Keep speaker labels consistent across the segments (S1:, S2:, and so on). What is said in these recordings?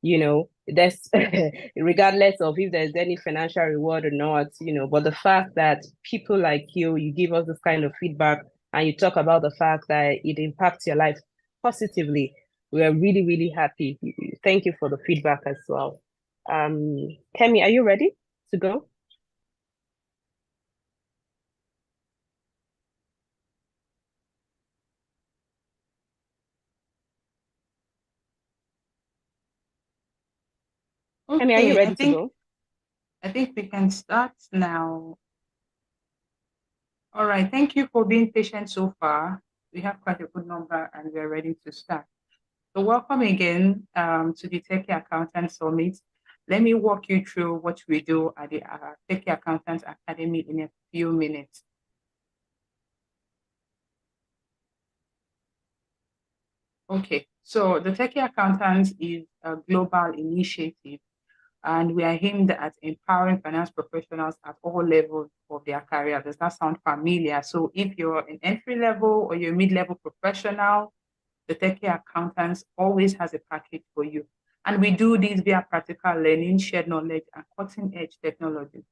S1: there's regardless of if there's any financial reward or not, but the fact that people like you give us this kind of feedback and you talk about the fact that it impacts your life positively, we are really, really happy. Thank you for the feedback as well. Kemi, are you ready to go? Kemi, are you
S2: Okay,
S1: ready to go?
S2: I think we can start now. All right, thank you for being patient so far. We have quite a good number and we're ready to start. So welcome again to the Techie Accountant Summit. Let me walk you through what we do at the Techie Accountant Academy in a few minutes. Okay, so the Techie Accountants is a global initiative and we are aimed at empowering finance professionals at all levels of their career. Does that sound familiar? So if you're an entry level or you're a mid-level professional, the Techie Accountants always has a package for you. And we do this via practical learning, shared knowledge, and cutting-edge technology.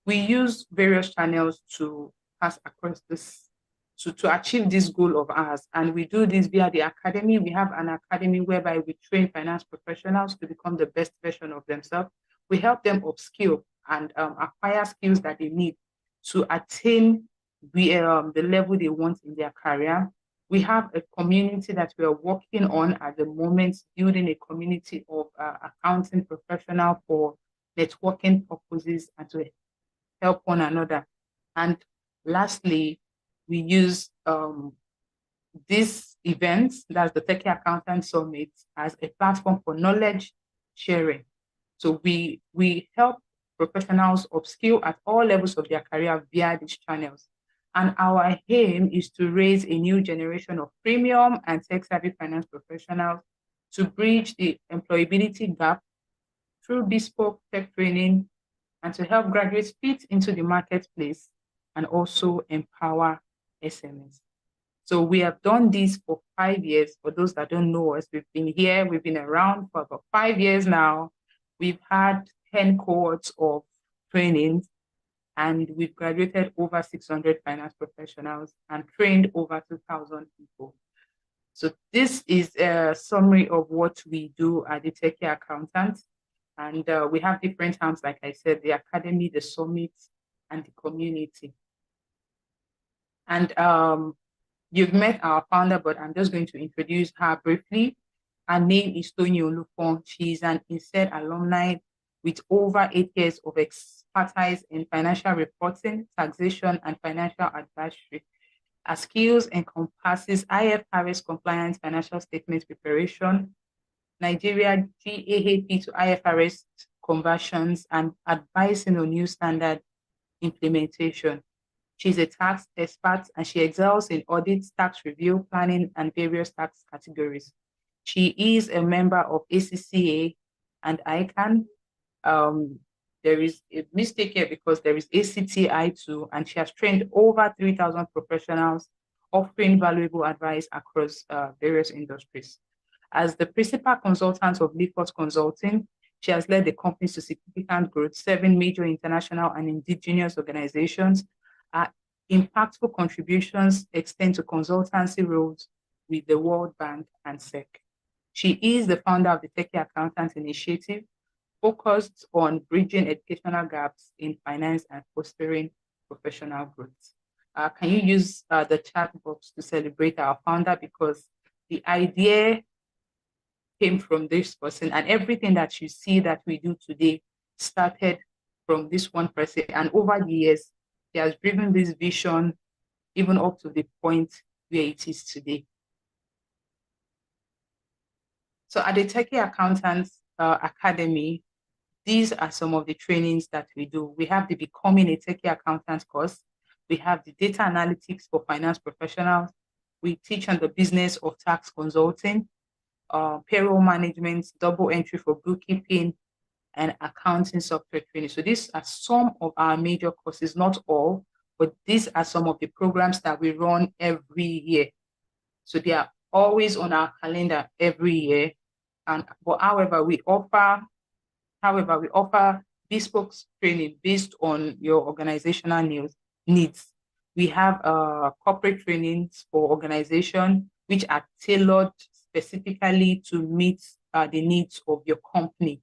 S2: We use various channels to pass across this, to achieve this goal of ours. And we do this via the academy. We have an academy whereby we train finance professionals to become the best version of themselves. We help them upskill and acquire skills that they need to attain the level they want in their career. We have a community that we are working on at the moment, building a community of accounting professionals for networking purposes and to help one another. And lastly, we use this event, that's the Techie Accountant Summit, as a platform for knowledge sharing. So we help professionals upskill at all levels of their career via these channels. And our aim is to raise a new generation of premium and tech-savvy finance professionals to bridge the employability gap through bespoke tech training and to help graduates fit into the marketplace and also empower SMEs. So we have done this for 5 years. For those that don't know us, we've been here, we've been around for about 5 years now. We've had 10 cohorts of trainings and we've graduated over 600 finance professionals and trained over 2,000 people. So this is a summary of what we do at the Techie Accountant. And we have different arms, like I said, the academy, the summit, and the community. And you've met our founder, but I'm just going to introduce her briefly. Her name is Tony Olufon. She's an INSEAD alumni with over 8 years of expertise in financial reporting, taxation, and financial advisory. Her skills encompasses IFRS compliance financial statement preparation, Nigeria GAAP to IFRS conversions, and advising on new standard implementation. She's a tax expert and she excels in audit, tax review, planning, and various tax categories. She is a member of ACCA and ICANN. There is a mistake here because there is ACTI too, and she has trained over 3,000 professionals, offering valuable advice across various industries. As the principal consultant of Leafort Consulting, she has led the company to significant growth, 7 major international and indigenous organizations. Impactful contributions extend to consultancy roles with the World Bank and SEC. She is the founder of the Techie Accountant Initiative, focused on bridging educational gaps in finance and fostering professional growth. Can you use the chat box to celebrate our founder, because the idea came from this person and everything that you see that we do today started from this one person, and over the years he has driven this vision even up to the point where it is today. So at the Techie Accountants Academy, these are some of the trainings that we do. We have the Becoming a Techie Accountant course. We have the Data Analytics for Finance Professionals. We teach on the business of tax consulting, payroll management, double entry for bookkeeping, and accounting software training. So these are some of our major courses, not all, but these are some of the programs that we run every year. So they are always on our calendar every year. But however, we offer bespoke training based on your organizational needs. We have corporate trainings for organization, which are tailored specifically to meet the needs of your company.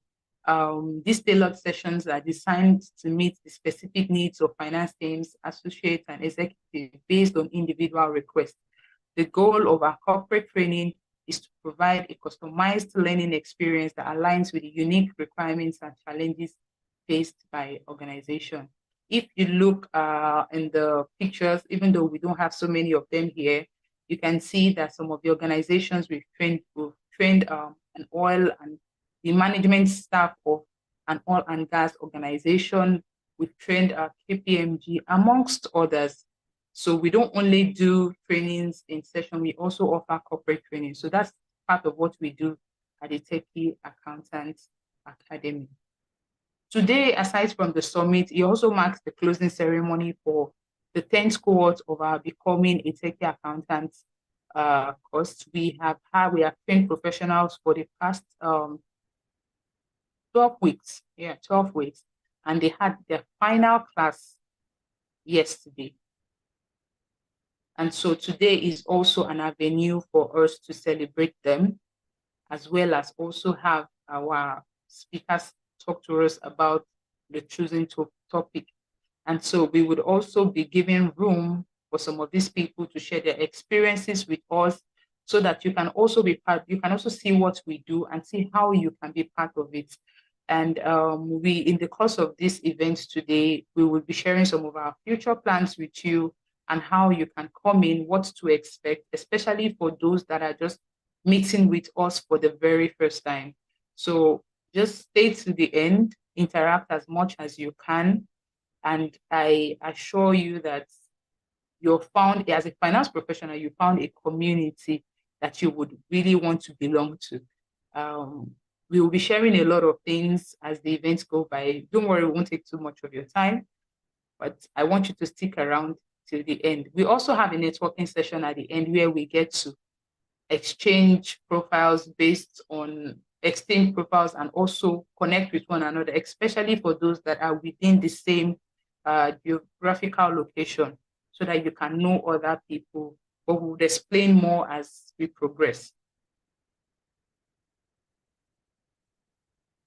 S2: These tailored sessions are designed to meet the specific needs of finance teams, associates, and executives based on individual requests. The goal of our corporate training is to provide a customized learning experience that aligns with the unique requirements and challenges faced by organization. If you look in the pictures, even though we don't have so many of them here, you can see that some of the organizations we've trained an oil and the management staff of an oil and gas organization. We've trained KPMG, amongst others. So we don't only do trainings in session, we also offer corporate training. So that's part of what we do at the Techie Accountants Academy. Today, aside from the summit, it also marks the closing ceremony for the 10th cohort of our Becoming a Techie Accountant course. We have trained professionals for the past 12 weeks. Yeah, 12 weeks. And they had their final class yesterday. And so today is also an avenue for us to celebrate them, as well as also have our speakers talk to us about the chosen topic. And so we would also be giving room for some of these people to share their experiences with us so that you can also be part, you can also see what we do and see how you can be part of it. And in the course of this event today, we will be sharing some of our future plans with you and how you can come in, what to expect, especially for those that are just meeting with us for the very first time. So just stay to the end, interact as much as you can. And I assure you that you're found, as a finance professional, you found a community that you would really want to belong to. We will be sharing a lot of things as the events go by. Don't worry, we won't take too much of your time, but I want you to stick around till the end. We also have a networking session at the end where we get to exchange profiles and also connect with one another, especially for those that are within the same geographical location, so that you can know other people, but we'll explain more as we progress.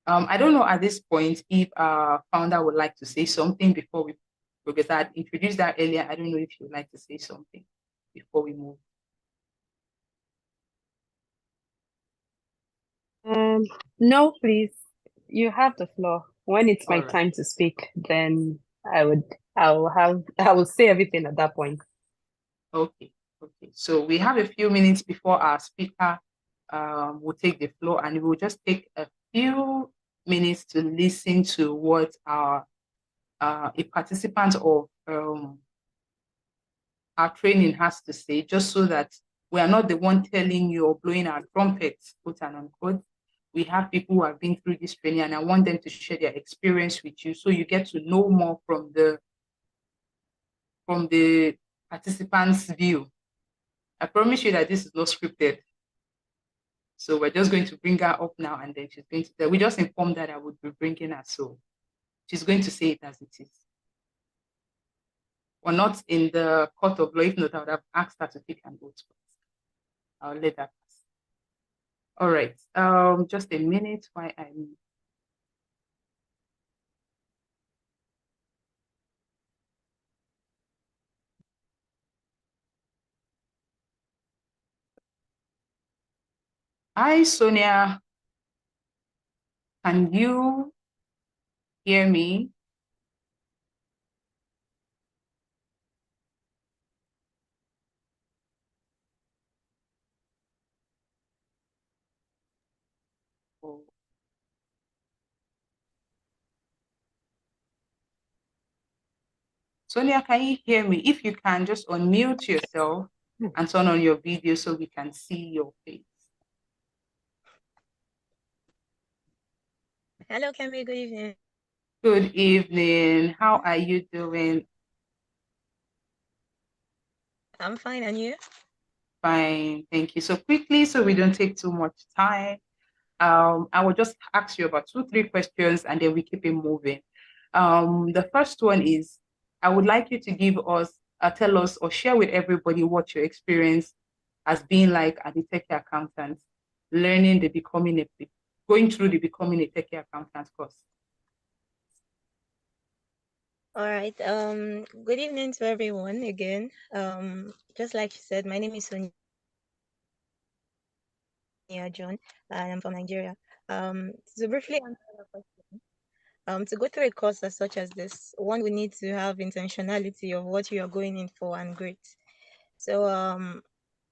S2: I don't know at this point if our founder would like to say something before we, because I had introduced that earlier. I don't know if you'd like to say something before we move.
S1: No, please. You have the floor. When it's my
S2: All right.
S1: time to speak, then I will say everything at that point.
S2: Okay. So we have a few minutes before our speaker will take the floor, and we'll just take a few minutes to listen to what a participant of our training has to say, just so that we are not the one telling you or blowing our trumpets, quote and unquote. We have people who have been through this training, and I want them to share their experience with you, so you get to know more from the participants' view. I promise you that this is not scripted. So we're just going to bring her up now, and then she's going to, we just informed her that I would be bringing her, so she's going to say it as it is. We're not in the court of law. If not, I would have asked her to take an oath. I'll let that pass. All right, just a minute while I'm... Hi, Sonia. Can you hear me? Oh. Sonia, can you hear me? If you can, just unmute yourself and turn on your video so we can see your face.
S3: Hello, Kemi. Good evening.
S2: Good evening. How are you doing?
S3: I'm fine, and you?
S2: Fine, thank you. So quickly, so we don't take too much time. I will just ask you about 2, 3 questions and then we keep it moving. The first one is, I would like you to give us, tell us or share with everybody what your experience has been like as a techie accountant, learning the becoming a, going through the becoming a techie accountant course.
S3: All right. Good evening to everyone again. Just like you said, my name is Sonia John, and I'm from Nigeria. To briefly answer that question, to go through a course as such as this, one we need to have intentionality of what you are going in for and grit. So,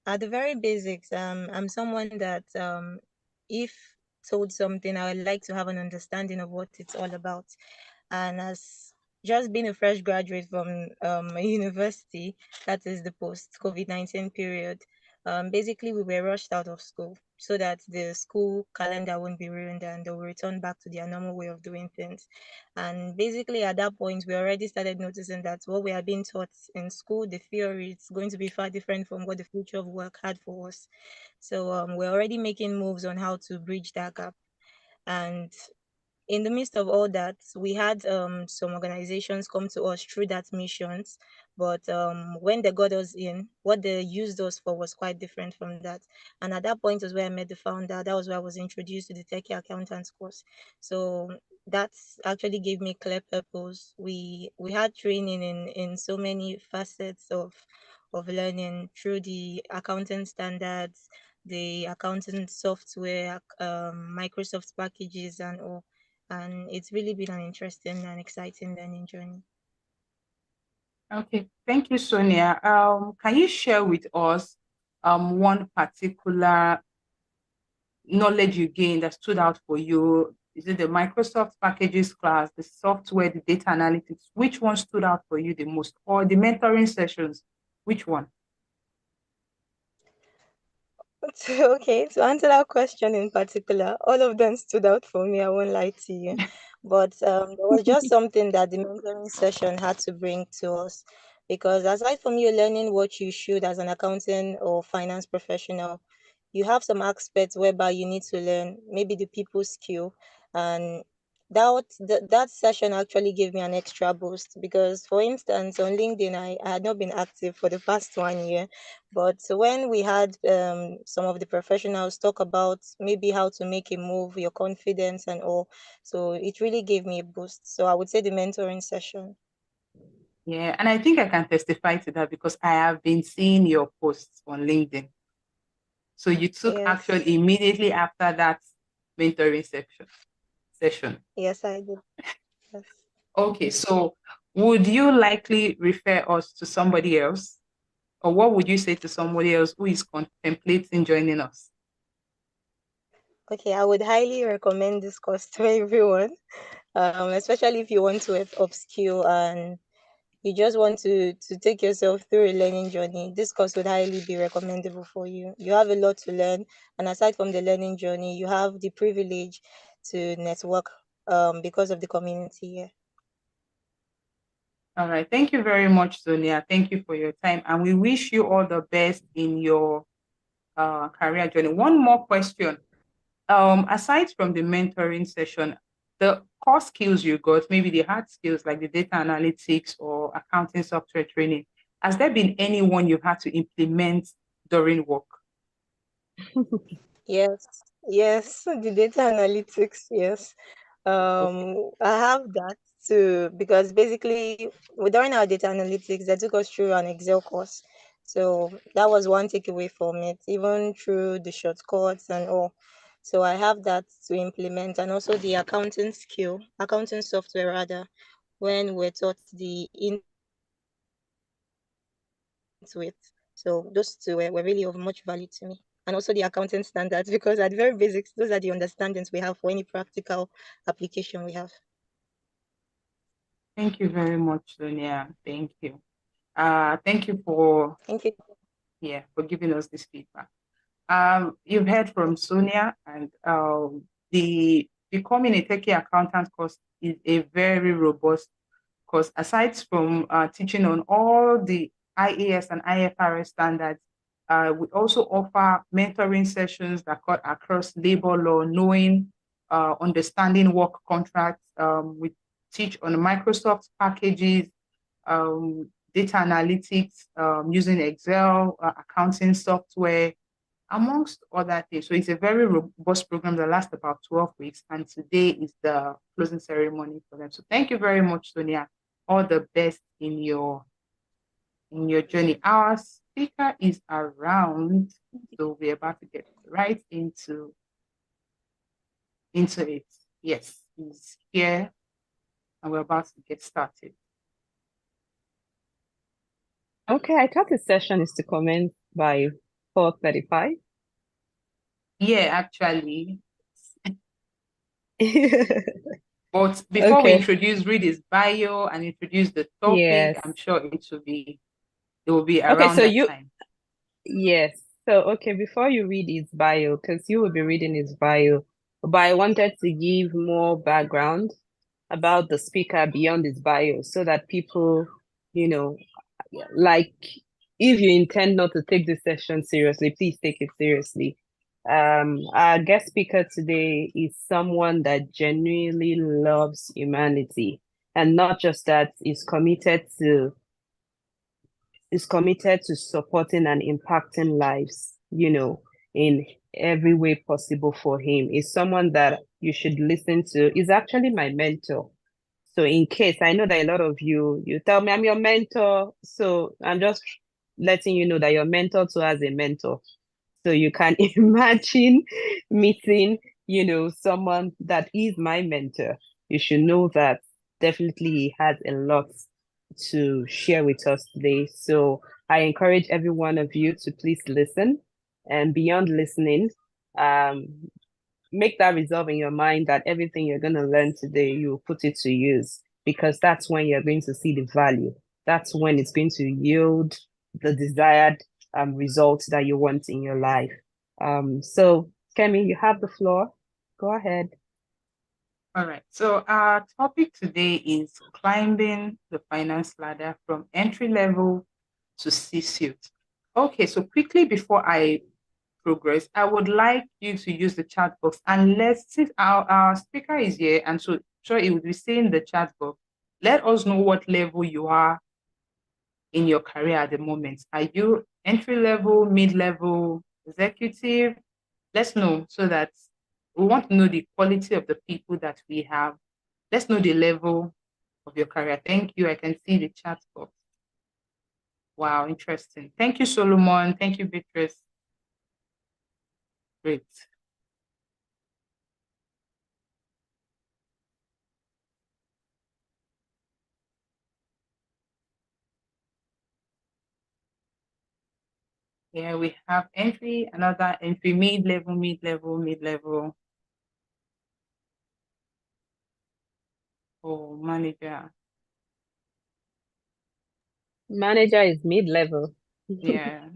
S3: at the very basics, I'm someone that if told something, I would like to have an understanding of what it's all about. And as just being a fresh graduate from a university, that is the post-COVID-19 period, basically we were rushed out of school so that the school calendar won't be ruined and they will return back to their normal way of doing things. And basically at that point, we already started noticing that what we are being taught in school, the theory, it's going to be far different from what the future of work had for us. So we're already making moves on how to bridge that gap. And in the midst of all that, we had some organizations come to us through that missions, but when they got us in, what they used us for was quite different from that. And at that point was where I met the founder. That was where I was introduced to the Techie Accountants course. So that actually gave me clear purpose. We had training in so many facets of learning through the accounting standards, the accounting software, Microsoft packages and all, and it's really been an interesting and exciting learning journey.
S2: Okay, thank you, Sonia. Can you share with us one particular knowledge you gained that stood out for you? Is it the Microsoft packages class, the software, the data analytics? Which one stood out for you the most? Or the mentoring sessions? Which one?
S3: Okay, to answer that question in particular, all of them stood out for me, I won't lie to you. But there was just something that the mentoring session had to bring to us. Because aside from you learning what you should as an accounting or finance professional, you have some aspects whereby you need to learn maybe the people skill. And that session actually gave me an extra boost because, for instance, on LinkedIn, I had not been active for the past 1 year. But when we had some of the professionals talk about maybe how to make a move, your confidence and all, so it really gave me a boost. So I would say the mentoring session.
S2: Yeah, and I think I can testify to that because I have been seeing your posts on LinkedIn. So you took action
S3: Yes,
S2: immediately after that mentoring session.
S3: yes, I did. Yes.
S2: Okay, so would you likely refer us to somebody else? Or what would you say to somebody else who is contemplating joining us?
S3: Okay, I would highly recommend this course to everyone, especially if you want to upskill and you just want to take yourself through a learning journey. This course would highly be recommendable for you. You have a lot to learn, and aside from the learning journey, you have the privilege to network because of the community here.
S2: All right. Thank you very much, Sonia. Thank you for your time. And we wish you all the best in your career journey. One more question. Aside from the mentoring session, the core skills you got, maybe the hard skills like the data analytics or accounting software training, has there been anyone you had to implement during work?
S3: Yes, yes, the data analytics, yes.
S2: Okay.
S3: I have that too because basically during our data analytics, they took us through an Excel course. So that was one takeaway from it, even through the shortcuts and all. So I have that to implement, and also the accounting skill, accounting software rather, when we're taught the into it. So those two were really of much value to me. And also the accounting standards, because at the very basics, those are the understandings we have for any practical application we have.
S2: Thank you very much, Sonia. Thank you. Thank you for
S3: Thank you.
S2: for giving us this feedback. You've heard from Sonia, and the becoming a techie accountant course is a very robust course. Aside from teaching on all the IAS and IFRS standards, We also offer mentoring sessions that cut across labor law, knowing, understanding work contracts. We teach on Microsoft packages, data analytics, using Excel, accounting software, amongst other things. So it's a very robust program that lasts about 12 weeks. And today is the closing ceremony for them. So thank you very much, Sonia. All the best in your journey. Our speaker is around, so we're about to get right into it. Yes, he's here, and we're about to get started.
S1: Okay, I thought the session is to commence by 4:35.
S2: Yeah, actually. But before we read his bio and introduce the topic,
S1: yes.
S2: I'm sure it will be around that time.
S1: Yes. So, okay, before you read his bio, because you will be reading his bio, but I wanted to give more background about the speaker beyond his bio so that people, like, if you intend not to take this session seriously, please take it seriously. Our guest speaker today is someone that genuinely loves humanity, and not just that, is committed to supporting and impacting lives, in every way possible for him. Is someone that you should listen to. Is actually my mentor. So in case, I know that a lot of you tell me I'm your mentor. So I'm just letting you know that your mentor too has a mentor. So you can imagine meeting, someone that is my mentor. You should know that definitely he has a lot to share with us today. So I encourage every one of you to please listen, and beyond listening, um, make that resolve in your mind that everything you're going to learn today, you put it to use, because that's when you're going to see the value. That's when it's going to yield the desired results that you want in your life. So Kemi, you have the floor. Go ahead.
S2: All right. So our topic today is climbing the finance ladder from entry level to C-suite. Okay, so quickly before I progress, I would like you to use the chat box, and let's see, our speaker is here, and so sure it will be saying the chat box. Let us know what level you are in your career at the moment. Are you entry level, mid-level, executive? Let's know, so that we want to know the quality of the people that we have. Let's know the level of your career. Thank you. I can see the chat box. Wow, interesting. Thank you, Solomon. Thank you, Beatrice. Great. Yeah, we have entry, another entry, mid-level, mid-level, mid-level. Oh, manager.
S1: Manager is mid-level.
S2: Yeah.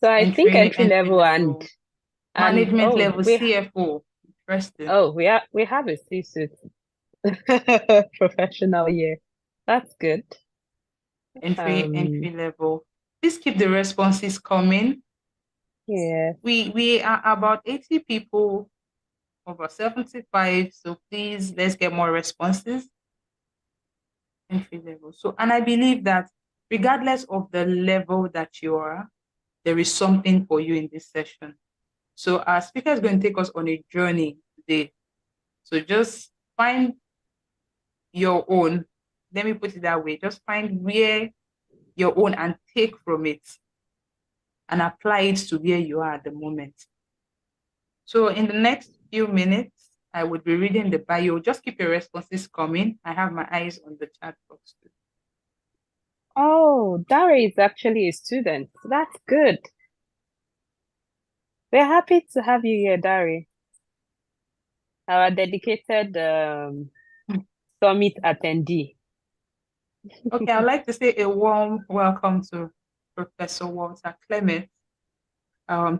S1: So I think entry level and
S2: management level, CFO. Interesting.
S1: Oh, we have a C-suite professional here. That's good.
S2: Entry level. Please keep the responses coming.
S1: Yeah.
S2: We are about 80 people, over 75. So please, let's get more responses. Entry level. So, and I believe that regardless of the level that you are, there is something for you in this session. So our speaker is going to take us on a journey today. So just find your own. Let me put it that way. Just find where your own and take from it and apply it to where you are at the moment. So in the next few minutes, I would be reading the bio. Just keep your responses coming. I have my eyes on the chat box too.
S1: Oh, Dari is actually a student. That's good. We're happy to have you here, Dari. Our dedicated summit attendee.
S2: Okay, I'd like to say a warm welcome to Professor Walter Clement.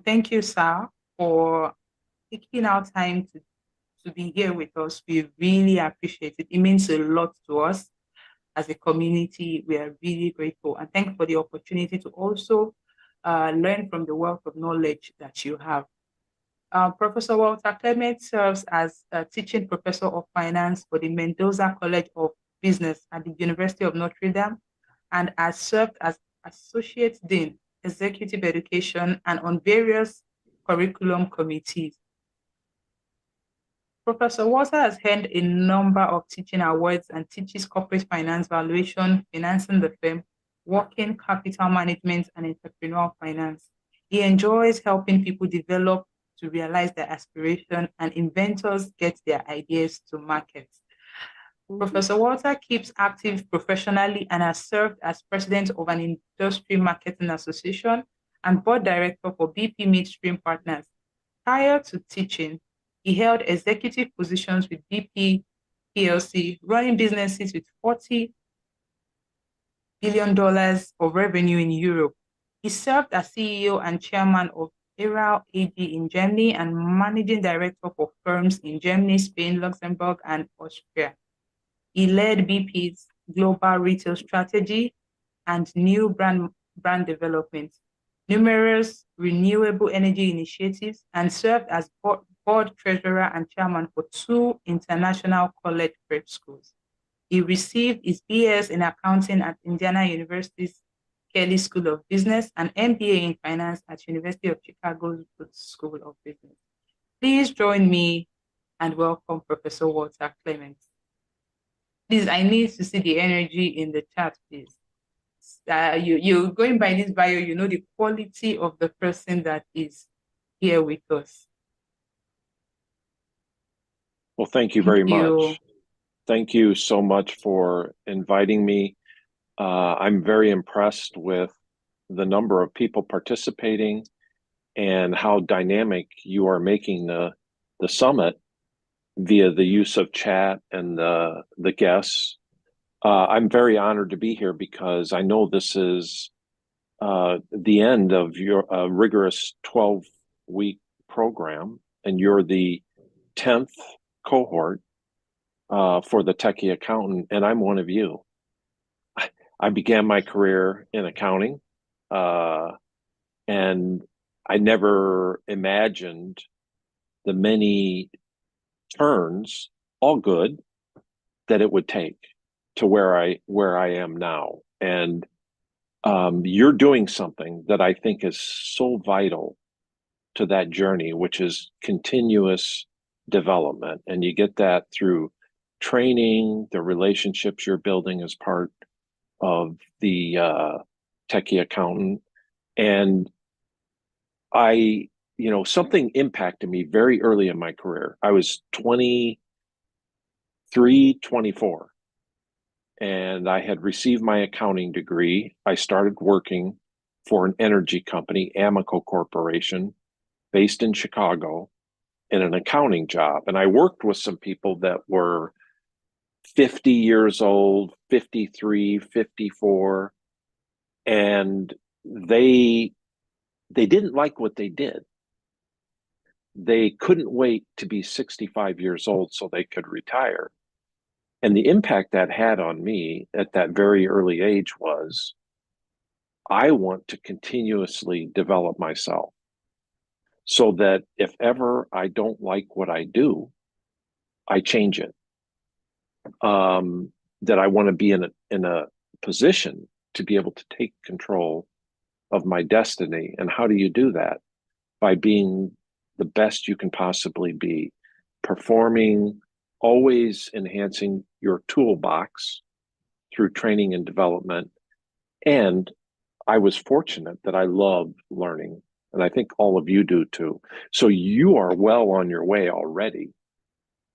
S2: Thank you, sir, for taking our time to be here with us. We really appreciate it. It means a lot to us as a community. We are really grateful, and thank you for the opportunity to also learn from the wealth of knowledge that you have. Professor Walter Clement serves as a teaching professor of finance for the Mendoza College of Business at the University of Notre Dame and has served as Associate Dean, Executive Education, and on various curriculum committees. Professor Walter has earned a number of teaching awards and teaches corporate finance valuation, financing the firm, working capital management, and entrepreneurial finance. He enjoys helping people develop to realize their aspiration and inventors get their ideas to market. Professor Walter keeps active professionally and has served as president of an industry marketing association and board director for BP Midstream Partners. Prior to teaching, he held executive positions with BP PLC, running businesses with $40 billion of revenue in Europe. He served as CEO and chairman of Aral AG in Germany and managing director for firms in Germany, Spain, Luxembourg, and Austria. He led BP's global retail strategy and new brand development, numerous renewable energy initiatives, and served as board treasurer and chairman for 2 international college prep schools. He received his BS in accounting at Indiana University's Kelley School of Business and MBA in finance at University of Chicago's Booth School of Business. Please join me and welcome Professor Walter Clement. Please, I need to see the energy in the chat, please. You going by this bio, you know the quality of the person that is here with us.
S4: Well, thank you very much. Thank you so much for inviting me. I'm very impressed with the number of people participating and how dynamic you are making the summit via the use of chat and the guests. I'm very honored to be here because I know this is the end of your rigorous 12-week program, and you're the 10th cohort for the Techie Accountant, and I'm one of you. I began my career in accounting, and I never imagined the many turns, all good, that it would take to where I am now. And you're doing something that I think is so vital to that journey, which is continuous development. And you get that through training, the relationships you're building as part of the Techie Accountant. And something impacted me very early in my career. I was 23, 24, and I had received my accounting degree. I started working for an energy company, Amoco Corporation, based in Chicago, in an accounting job. And I worked with some people that were 50 years old, 53, 54, and they didn't like what they did. They couldn't wait to be 65 years old so they could retire. And the impact that had on me at that very early age was, I want to continuously develop myself so that if ever I don't like what I do, I change it. That I want to be in a position to be able to take control of my destiny. And how do you do that? By being the best you can possibly be, performing, always enhancing your toolbox through training and development. And I was fortunate that I love learning, and I think all of you do too. So you are well on your way already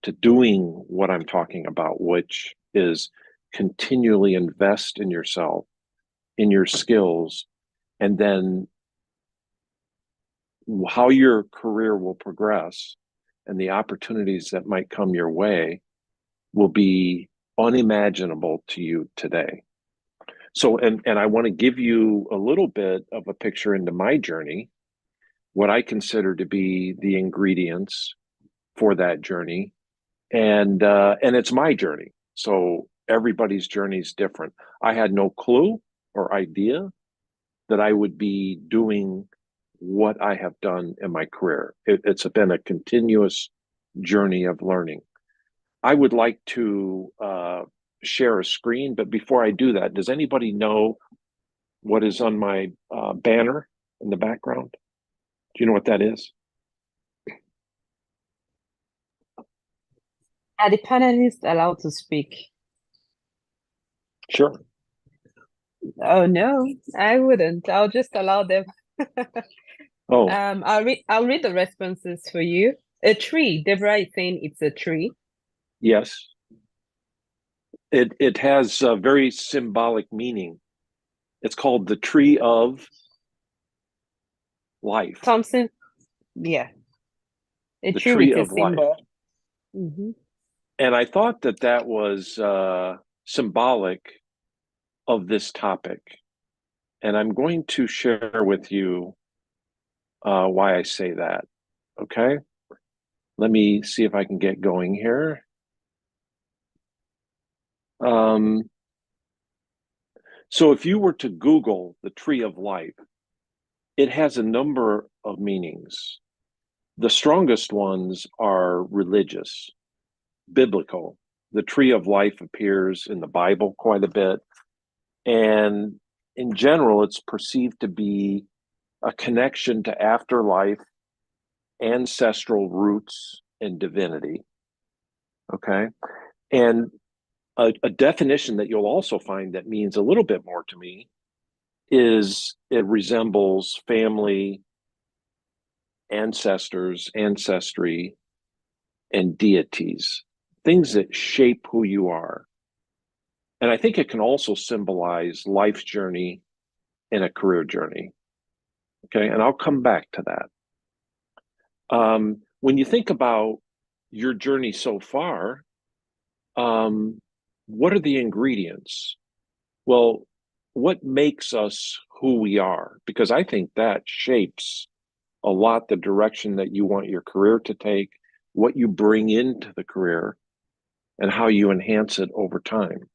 S4: to doing what I'm talking about, which is continually invest in yourself, in your skills, and then how your career will progress and the opportunities that might come your way will be unimaginable to you today. So, and I want to give you a little bit of a picture into my journey, what I consider to be the ingredients for that journey. And it's my journey. So everybody's journey is different. I had no clue or idea that I would be doing what I have done in my career. It's been a continuous journey of learning. I would like to share a screen, but before I do that, does anybody know what is on my banner in the background? Do you know what that is?
S1: Are the panelists allowed to speak?
S4: Sure.
S1: Oh no, I wouldn't. I'll just allow them.
S4: Oh,
S1: I'll read the responses for you. A tree. Deborah is saying it's a tree.
S4: yes. It has a very symbolic meaning. It's called the tree of life.
S1: Thompson, yeah. A
S4: The
S1: tree
S4: tree
S1: with a
S4: of life.
S1: symbol. Mm-hmm.
S4: And I thought that that was symbolic of this topic. And I'm going to share with you why I say that. Okay. Let me see if I can get going here. So if you were to Google the tree of life, it has a number of meanings. The strongest ones are religious, biblical. The tree of life appears in the Bible quite a bit. And in general, it's perceived to be a connection to afterlife, ancestral roots, and divinity. Okay. And a definition that you'll also find that means a little bit more to me is it resembles family, ancestors, ancestry, and deities, things that shape who you are. And I think it can also symbolize life's journey and a career journey. Okay. And I'll come back to that. When you think about your journey so far, what are the ingredients? Well, what makes us who we are? Because I think that shapes a lot the direction that you want your career to take, what you bring into the career, and how you enhance it over time.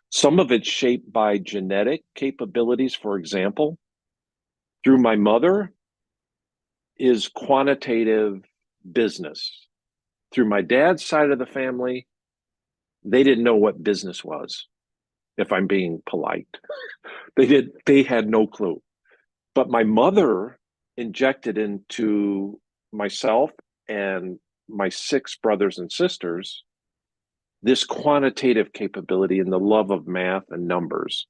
S4: Some of it's shaped by genetic capabilities. For example, through my mother is quantitative business. Through my dad's side of the family, they didn't know what business was, if I'm being polite. They had no clue. But my mother injected into myself and my 6 brothers and sisters this quantitative capability and the love of math and numbers.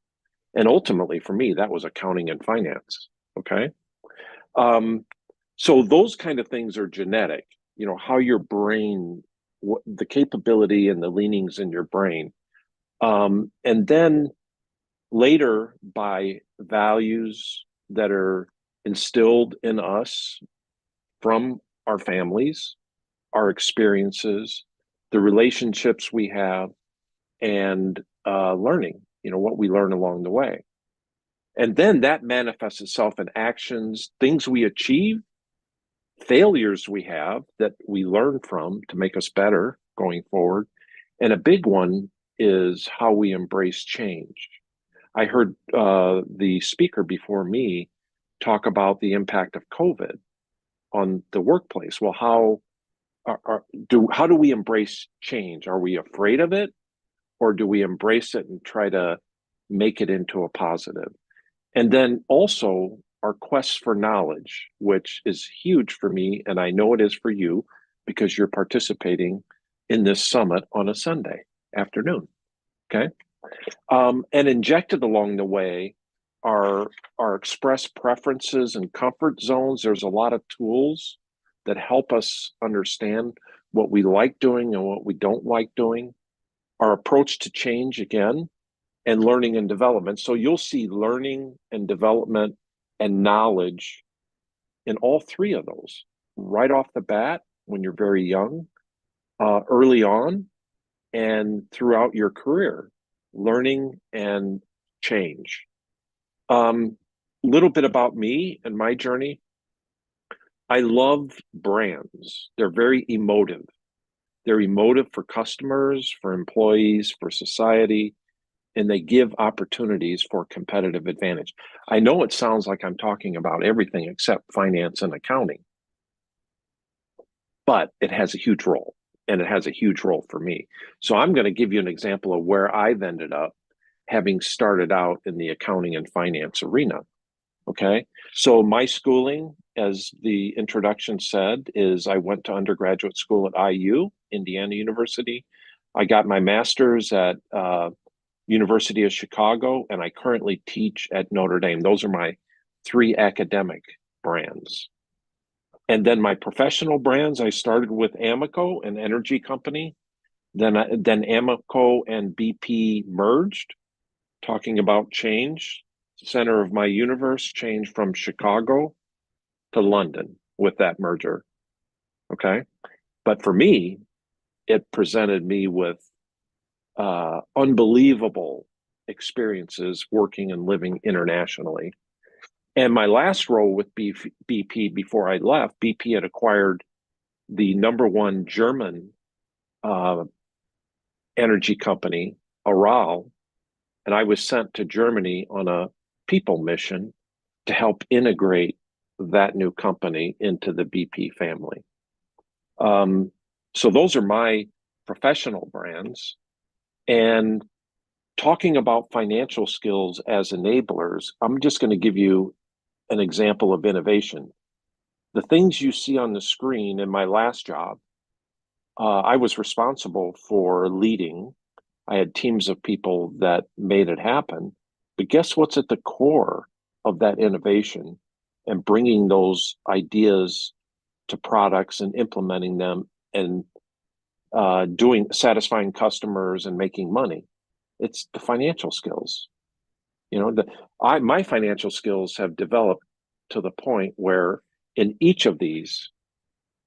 S4: And ultimately, for me, that was accounting and finance. Okay. So those kind of things are genetic, how your brain, what the capability and the leanings in your brain. And then later by values that are instilled in us from our families, our experiences, the relationships we have, and learning, what we learn along the way. And then that manifests itself in actions, things we achieve, failures we have that we learn from to make us better going forward. And a big one is how we embrace change. I heard the speaker before me talk about the impact of COVID on the workplace. Well, how do we embrace change? Are we afraid of it, or do we embrace it and try to make it into a positive? And then also our quest for knowledge, which is huge for me, and I know it is for you because you're participating in this summit on a Sunday afternoon. Okay. And injected along the way are our express preferences and comfort zones. There's a lot of tools that help us understand what we like doing and what we don't like doing. Our approach to change, again, and learning and development. So you'll see learning and development and knowledge in all 3 of those right off the bat when you're very young, early on, and throughout your career, learning and change. Little bit about me and my journey. I love brands. They're very emotive. They're emotive for customers, for employees, for society. and they give opportunities for competitive advantage. I know it sounds like I'm talking about everything except finance and accounting, but it has a huge role, and it has a huge role for me. So I'm going to give you an example of where I've ended up having started out in the accounting and finance arena. Okay. So my schooling, as the introduction said, is I went to undergraduate school at IU, Indiana University. I got my master's at University of Chicago, and I currently teach at Notre Dame. Those are my three academic brands. And then my professional brands, I started with Amoco, an energy company. Then Amoco and BP merged, talking about change. Center of my universe changed from Chicago to London with that merger. Okay. But for me, it presented me with unbelievable experiences working and living internationally. And my last role with BP before I left, BP had acquired the #1 German energy company, Aral, and I was sent to Germany on a people mission to help integrate that new company into the BP family. So those are my professional brands. And talking about financial skills as enablers, I'm just going to give you an example of innovation. The things you see on the screen in my last job, I was responsible for leading. I had teams of people that made it happen. But guess what's at the core of that innovation and bringing those ideas to products and implementing them and satisfying customers and making money? It's the financial skills. You know, my financial skills have developed to the point where in each of these,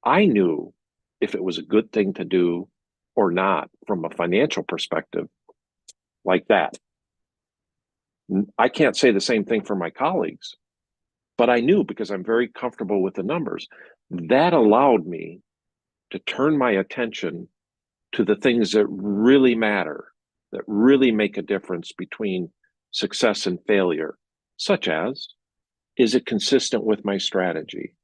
S4: I knew if it was a good thing to do or not from a financial perspective, like that. I can't say the same thing for my colleagues, but I knew because I'm very comfortable with the numbers. That allowed me to turn my attention to the things that really matter, that really make a difference between success and failure, such as, is it consistent with my strategy?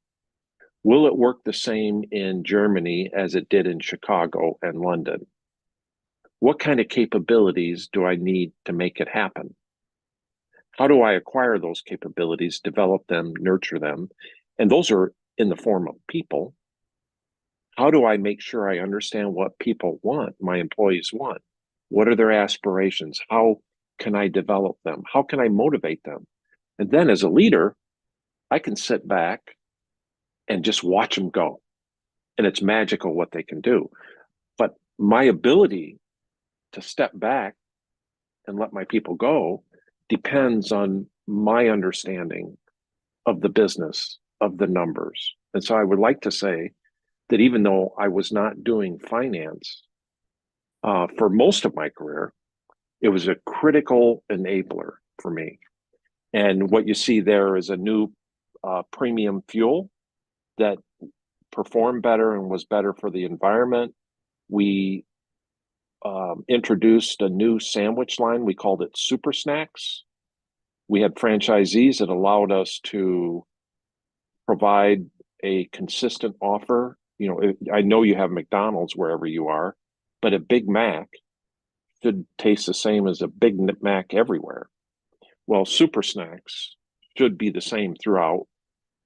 S4: Will it work the same in Germany as it did in Chicago and London? What kind of capabilities do I need to make it happen? How do I acquire those capabilities, develop them, nurture them? And those are in the form of people. How do I make sure I understand what people want, my employees want? What are their aspirations? How can I develop them? How can I motivate them? And then as a leader, I can sit back and just watch them go. And it's magical what they can do. But my ability to step back and let my people go depends on my understanding of the business, of the numbers. And so I would like to say that even though I was not doing finance for most of my career, it was a critical enabler for me. And what you see there is a new premium fuel that performed better and was better for the environment. We introduced a new sandwich line. We called it Super Snacks. We had franchisees that allowed us to provide a consistent offer. You know, I know you have McDonald's wherever you are, but a Big Mac should taste the same as a Big Mac everywhere. Well, Super Snacks should be the same throughout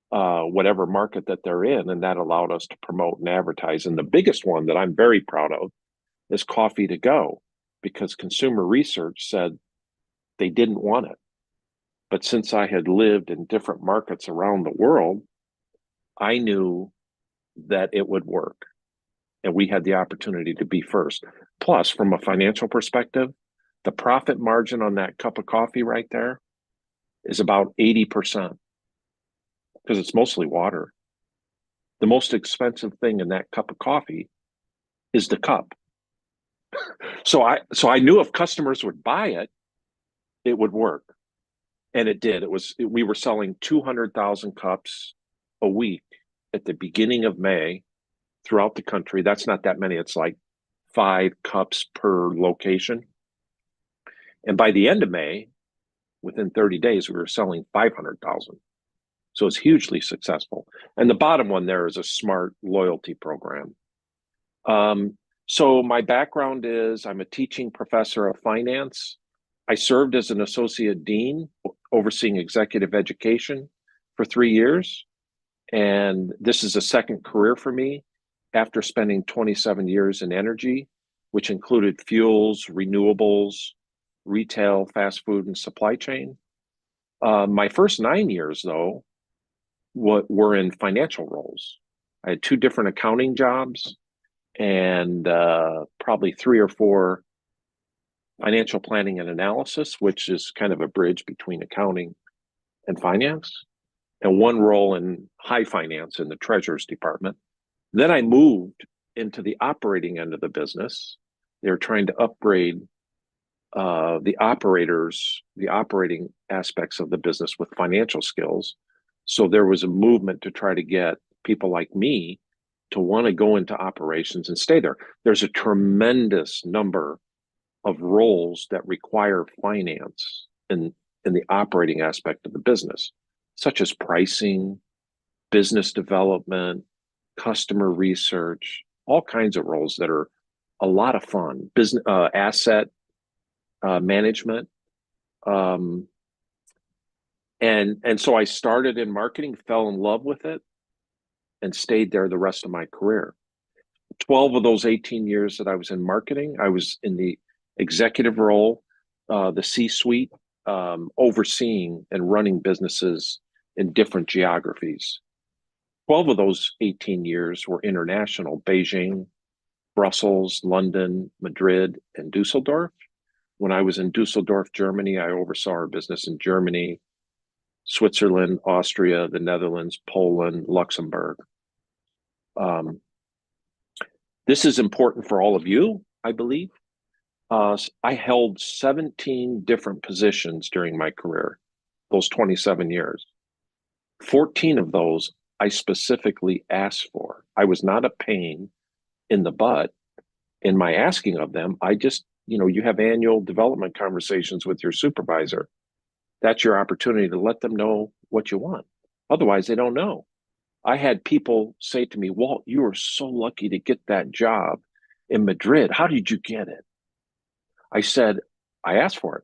S4: whatever market that they're in, and that allowed us to promote and advertise. And the biggest one that I'm very proud of is coffee to go, because consumer research said they didn't want it. But since I had lived in different markets around the world, I knew that it would work. And we had the opportunity to be first. Plus, from a financial perspective, the profit margin on that cup of coffee right there is about 80%, because it's mostly water. The most expensive thing in that cup of coffee is the cup. So I knew if customers would buy it, it would work. And it did. We were selling 200,000 cups a week at the beginning of May throughout the country. That's not that many. It's like 5 cups per location. And by the end of May, within 30 days, we were selling 500,000. So it's hugely successful. And the bottom one there is a smart loyalty program. So my background is I'm a teaching professor of finance. I served as an associate dean overseeing executive education for 3 years. And this is a second career for me after spending 27 years in energy, which included fuels, renewables, retail, fast food, and supply chain. My first 9 years, though, were in financial roles. I had 2 different accounting jobs and probably 3 or 4 financial planning and analysis, which is kind of a bridge between accounting and finance, and 1 role in high finance in the treasurer's department. Then I moved into the operating end of the business. They were trying to upgrade the operating aspects of the business with financial skills. So there was a movement to try to get people like me to want to go into operations and stay there. There's a tremendous number of roles that require finance in the operating aspect of the business, such as pricing, business development, customer research, all kinds of roles that are a lot of fun. Business asset management. And so I started in marketing, fell in love with it, and stayed there the rest of my career. 12 of those 18 years that I was in marketing, I was in the executive role, the C-suite, overseeing and running businesses in different geographies. 12 of those 18 years were international: Beijing, Brussels, London, Madrid, and Dusseldorf. When I was in Dusseldorf, Germany, I oversaw our business in Germany, Switzerland, Austria, the Netherlands, Poland, Luxembourg. This is important for all of you, I believe. I held 17 different positions during my career, those 27 years. 14 of those I specifically asked for. I was not a pain in the butt in my asking of them. I just, you have annual development conversations with your supervisor. That's your opportunity to let them know what you want. Otherwise, they don't know. I had people say to me, Walt, you were so lucky to get that job in Madrid. How did you get it? I said, I asked for it.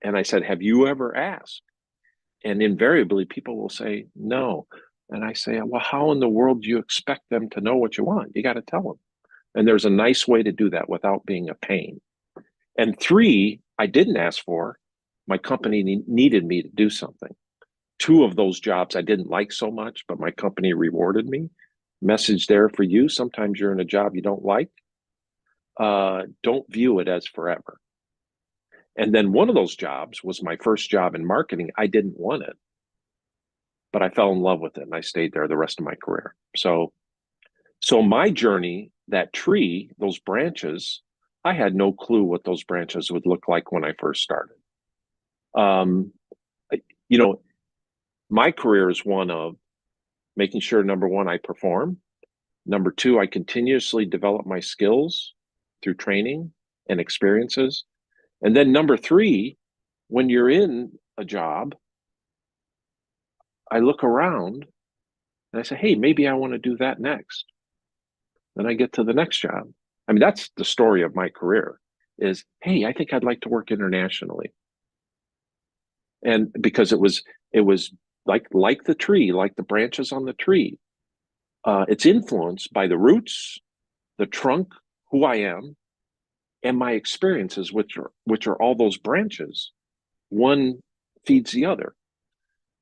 S4: And I said, have you ever asked? And invariably, people will say, no. And I say, well, how in the world do you expect them to know what you want? You got to tell them. And there's a nice way to do that without being a pain. And 3, I didn't ask for. My company needed me to do something. 2 of those jobs I didn't like so much, but my company rewarded me. Message there for you. Sometimes you're in a job you don't like. Don't view it as forever. And then one of those jobs was my first job in marketing. I didn't want it, but I fell in love with it and I stayed there the rest of my career. So my journey, that tree, those branches, I had no clue what those branches would look like when I first started. My career is one of making sure, number 1, I perform. Number 2, I continuously develop my skills through training and experiences. And then number 3, when you're in a job, I look around and I say, hey, maybe I want to do that next. Then I get to the next job. I mean, that's the story of my career is, hey, I think I'd like to work internationally. And because it was like the tree, like the branches on the tree. It's influenced by the roots, the trunk, who I am, and my experiences, which are all those branches. One feeds the other.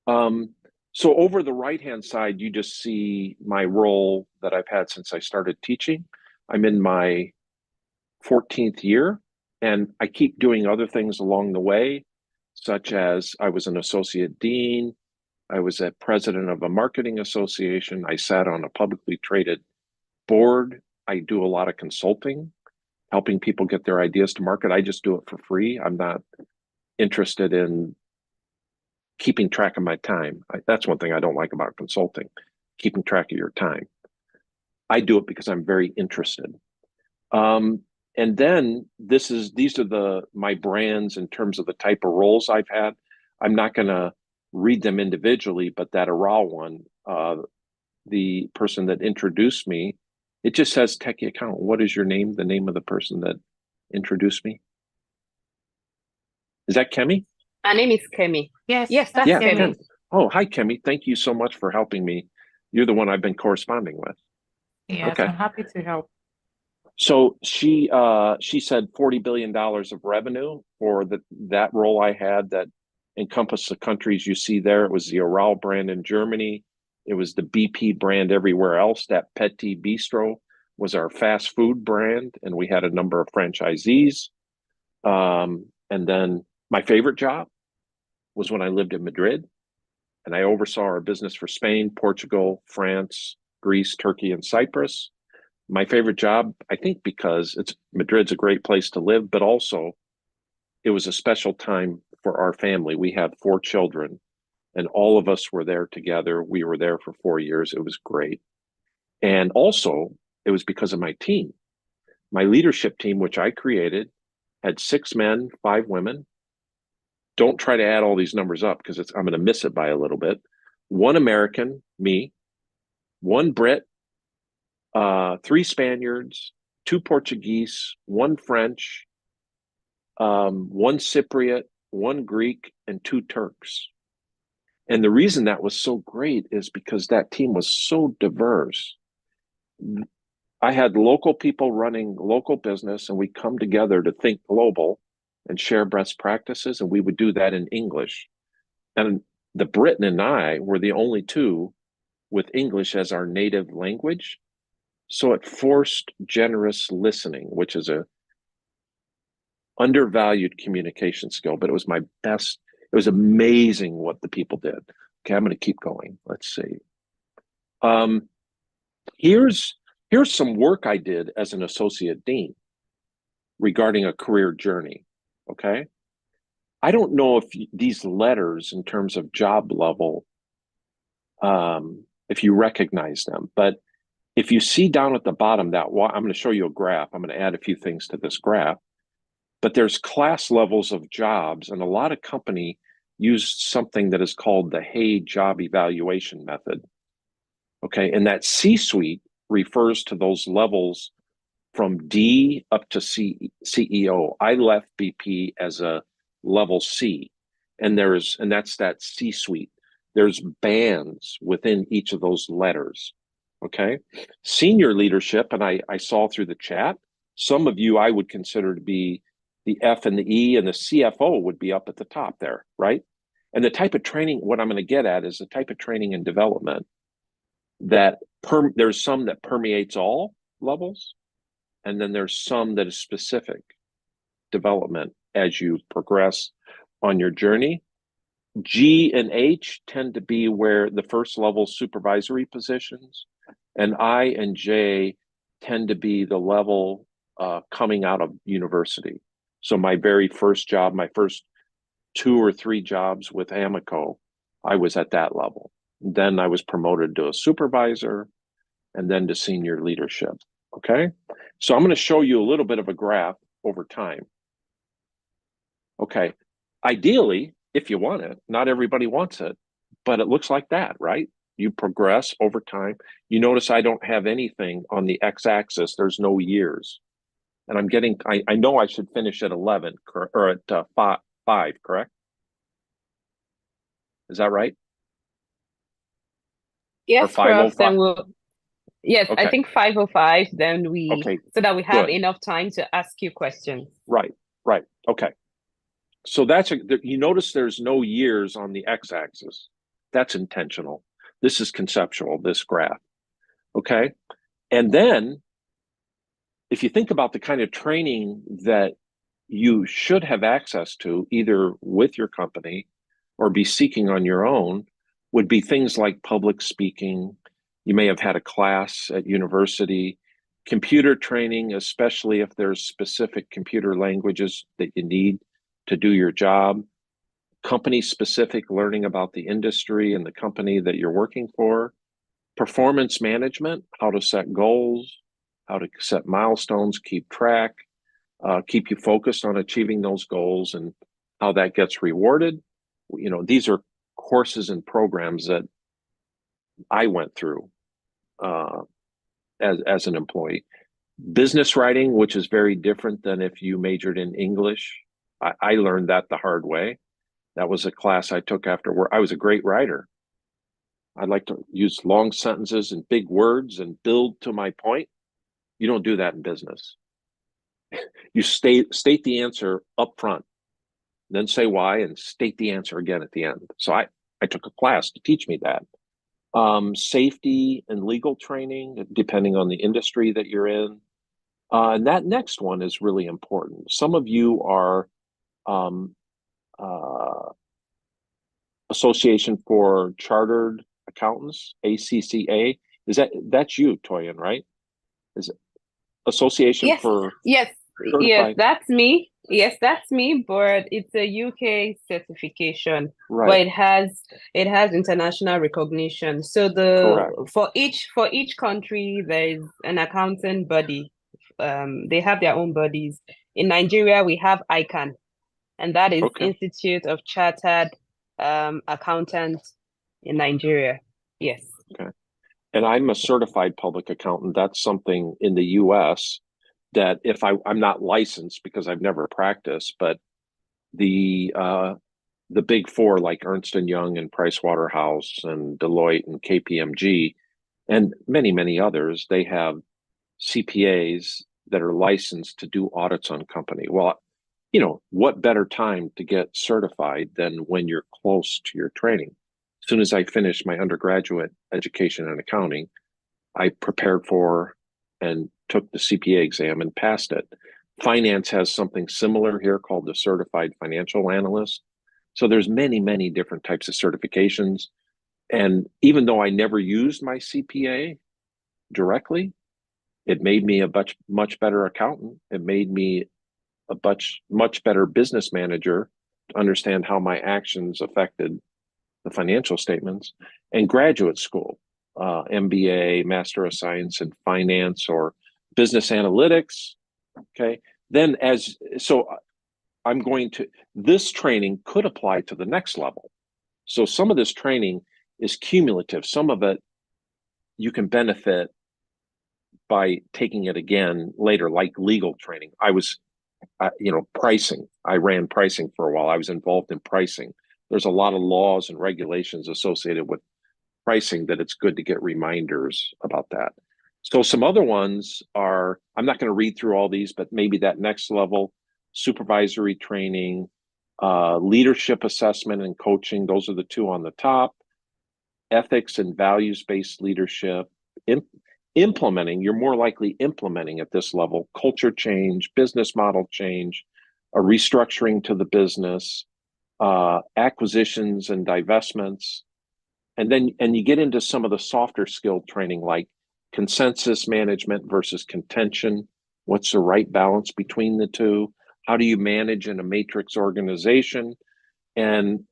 S4: So over the right-hand side, you just see my role that I've had since I started teaching. I'm in my 14th year, and I keep doing other things along the way, such as I was an associate dean. I was a president of a marketing association. I sat on a publicly traded board. I do a lot of consulting, helping people get their ideas to market. I just do it for free. I'm not interested in keeping track of my time. That's one thing I don't like about consulting, keeping track of your time. I do it because I'm very interested. And then these are my brands in terms of the type of roles I've had. I'm not going to read them individually, but that Aral one, the person that introduced me, it just says techie accountant. What is your name? The name of the person that introduced me? Is that Kemi?
S1: Her name is Kemi.
S2: Yes,
S1: Yes, that's
S4: Yeah,
S1: Kemi.
S4: Kemi. Oh, hi, Kemi. Thank you so much for helping me. You're the one I've been corresponding with.
S2: Yes,
S4: Okay.
S2: I'm happy to help.
S4: So she said $40 billion of revenue for that role I had that encompassed the countries you see there. It was the Oral brand in Germany. It was the BP brand everywhere else. That Petit Bistro was our fast food brand, and we had a number of franchisees. And then my favorite job was when I lived in Madrid, and I oversaw our business for Spain, Portugal, France, Greece, Turkey, and Cyprus. My favorite job, I think, because Madrid's a great place to live, but also it was a special time for our family. We had 4 children, and all of us were there together. We were there for 4 years. It was great. And also, it was because of my team. My leadership team, which I created, had 6 men, 5 women. Don't try to add all these numbers up because I'm going to miss it by a little bit. 1 American, me, 1 Brit, 3 Spaniards, 2 Portuguese, 1 French, 1 Cypriot, 1 Greek, and 2 Turks. And the reason that was so great is because that team was so diverse. I had local people running local business, and we come together to think global and share best practices, and we would do that in English. And the Briton and I were the only 2 with English as our native language. So it forced generous listening, which is a undervalued communication skill, but it was my best. It was amazing what the people did. Okay, I'm going to keep going. Let's see. Here's some work I did as an associate dean regarding a career journey. Okay, I don't know if these letters, in terms of job level, if you recognize them, but if you see down at the bottom I'm going to show you a graph. I'm going to add a few things to this graph. But there's class levels of jobs, and a lot of company use something that is called the Hay job evaluation method. Okay, and that C-suite refers to those levels from D up to CEO. I left BP as a level C, and that's that C-suite. There's bands within each of those letters. Okay, senior leadership, and I saw through the chat, some of you I would consider to be the F and the E, and the CFO would be up at the top there, right? And the type of training, what I'm going to get at is the type of training and development that there's some that permeates all levels, and then there's some that is specific development as you progress on your journey. G and H tend to be where the first level supervisory positions, and I and J tend to be the level coming out of university. So my very first job, my first 2 or 3 jobs with Amoco, I was at that level. Then I was promoted to a supervisor, and then to senior leadership. Okay, so I'm going to show you a little bit of a graph over time. Okay, ideally, if you want it, not everybody wants it, but it looks like that, right? You progress over time. You notice I don't have anything on the x-axis. There's no years. And I know I should finish at 11 or at 5, correct? Is that right?
S1: Yes,
S4: Or
S1: Prof.
S4: 505?
S1: Then yes, I
S4: Okay.
S1: think 5:05. Then
S4: Okay,
S1: so that we have
S4: good.
S1: enough time to ask you questions.
S4: Right. Okay. So you notice there's no years on the x-axis. That's intentional. This is conceptual, this graph. Okay. And then if you think about the kind of training that you should have access to, either with your company or be seeking on your own, would be things like public speaking. You may have had a class at university, computer training, especially if there's specific computer languages that you need to do your job, company specific learning about the industry and the company that you're working for, performance management, how to set goals, how to set milestones, keep track, keep you focused on achieving those goals and how that gets rewarded. You know, these are courses and programs that I went through as an employee. Business writing, which is very different than if you majored in English. I learned that the hard way. That was a class I took after work. I was a great writer. I like to use long sentences and big words and build to my point. You don't do that in business. You state the answer up front, then say why, and state the answer again at the end. So I took a class to teach me that. Safety and legal training, depending on the industry that you're in. And that next one is really important. Some of you are Association for Chartered Accountants, ACCA. That's you, Toyin, right? Is it Association
S1: Yes,
S4: for
S1: yes,
S4: Certified?
S1: that's me. Yes, that's me, but it's a UK certification, but
S4: Right.
S1: it has international recognition. So
S4: Correct.
S1: for each country there is an accounting body. They have their own bodies. In Nigeria, we have ICANN, and that is
S4: Okay.
S1: Institute of Chartered Accountants in Nigeria. Yes.
S4: Okay. And I'm a certified public accountant. That's something in the US that if I'm not licensed because I've never practiced, but the big four like Ernst and Young and Price Waterhouse and Deloitte and KPMG and many others, they have CPAs that are licensed to do audits on company. Well, you know, what better time to get certified than when you're close to your training? As soon as I finished my undergraduate education in accounting, I prepared for and took the CPA exam and passed it. Finance has something similar here called the Certified Financial Analyst. So there's many different types of certifications. And even though I never used my CPA directly, it made me a much better accountant. It made me a much better business manager to understand how my actions affected the financial statements. And graduate school, MBA, Master of Science in Finance or Business Analytics. Okay. Then I'm going to, this training could apply to the next level. So some of this training is cumulative. Some of it you can benefit by taking it again later, like legal training. I was, pricing. I ran pricing for a while. I was involved in pricing. There's a lot of laws and regulations associated with pricing that it's good to get reminders about that. So some other ones are, I'm not going to read through all these, but maybe that next level, supervisory training, leadership assessment and coaching. Those are the two on the top. Ethics and values-based leadership. Implementing, you're more likely implementing at this level, culture change, business model change, a restructuring to the business, acquisitions and divestments. And you get into some of the softer skill training like consensus management versus contention. What's the right balance between the two? How do you manage in a matrix organization? And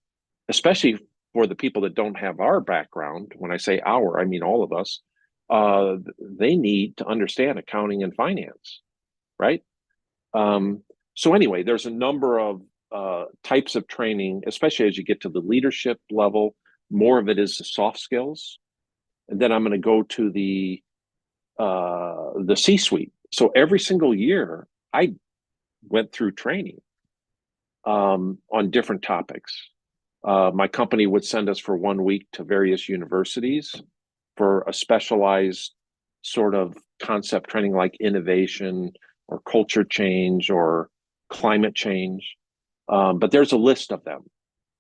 S4: especially for the people that don't have our background, when I say our, I mean all of us, they need to understand accounting and finance, right? So anyway, there's a number of types of training, especially as you get to the leadership level. More of it is the soft skills, and then I'm going to go to the C-suite. So every single year, I went through training on different topics. My company would send us for 1 week to various universities for a specialized sort of concept training like innovation or culture change or climate change. But there's a list of them.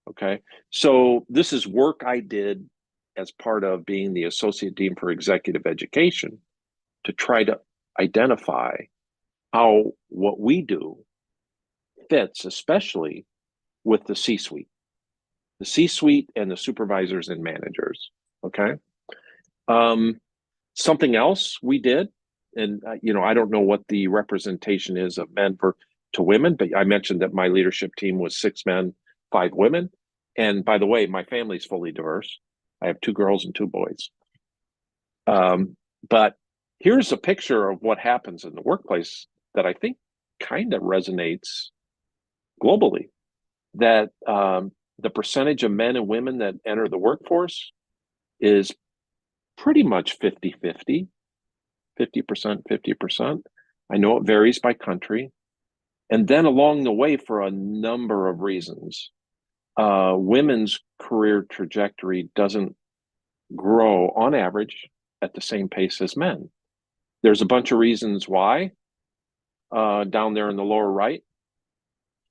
S4: Okay. So this is work I did as part of being the Associate Dean for Executive Education to try to identify how what we do fits, especially with the C-suite and the supervisors and managers. Okay. Something else we did, and I don't know what the representation is of men to women, but I mentioned that my leadership team was 6 men, 5 women. And by the way, my family's fully diverse. I have 2 girls and 2 boys. But here's a picture of what happens in the workplace that I think kind of resonates globally, that the percentage of men and women that enter the workforce is pretty much 50-50, 50%, 50%. I know it varies by country. And then along the way, for a number of reasons, women's career trajectory doesn't grow on average at the same pace as men. There's a bunch of reasons why, down there in the lower right.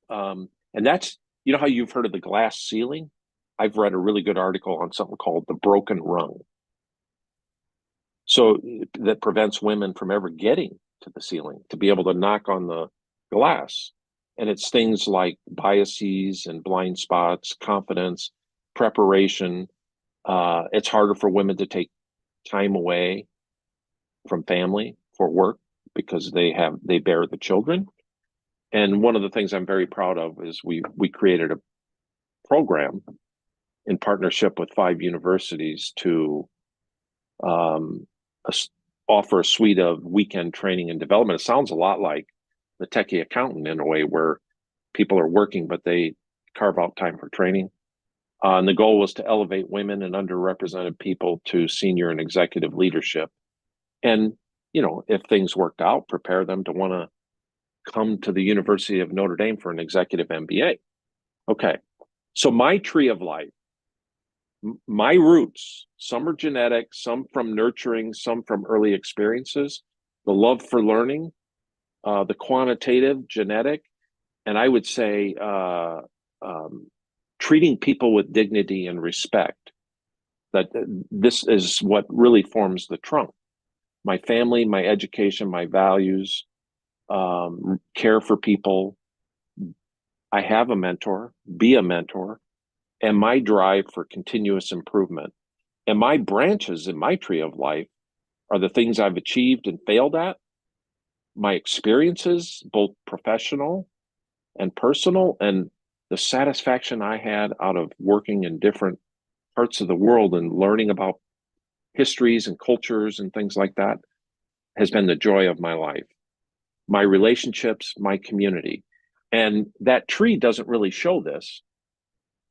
S4: And that's, you know how you've heard of the glass ceiling? I've read a really good article on something called the broken rung. So that prevents women from ever getting to the ceiling, to be able to knock on the glass. And it's things like biases and blind spots, confidence, preparation. It's harder for women to take time away from family for work because they bear the children. And one of the things I'm very proud of is we created a program in partnership with 5 universities to offer a suite of weekend training and development. It sounds a lot like the techie accountant in a way, where people are working, but they carve out time for training. And the goal was to elevate women and underrepresented people to senior and executive leadership. And, you know, if things worked out, prepare them to want to come to the University of Notre Dame for an executive MBA. Okay. So my tree of life, my roots, some are genetic, some from nurturing, some from early experiences, the love for learning, the quantitative, genetic, and I would say treating people with dignity and respect. That this is what really forms the trunk. My family, my education, my values, care for people. I have a mentor, be a mentor, and my drive for continuous improvement. And my branches in my tree of life are the things I've achieved and failed at, my experiences, both professional and personal, and the satisfaction I had out of working in different parts of the world and learning about histories and cultures and things like that has been the joy of my life. My relationships, my community. And that tree doesn't really show this,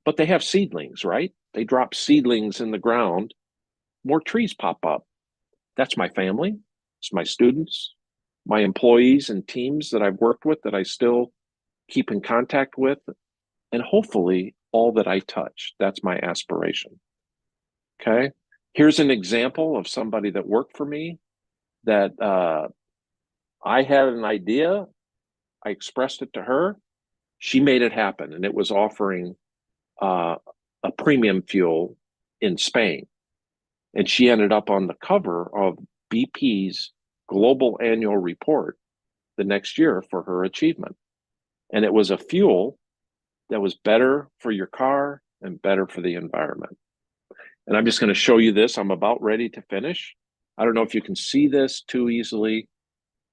S4: but they have seedlings, right? They drop seedlings in the ground, more trees pop up. That's my family, it's my students, my employees and teams that I've worked with that I still keep in contact with, and hopefully all that I touch. That's my aspiration. Okay. Here's an example of somebody that worked for me that I had an idea. I expressed it to her. She made it happen. And it was offering a premium fuel in Spain. And she ended up on the cover of BP's global annual report the next year for her achievement. And it was a fuel that was better for your car and better for the environment. And I'm just going to show you this. I'm about ready to finish. I don't know if you can see this too easily,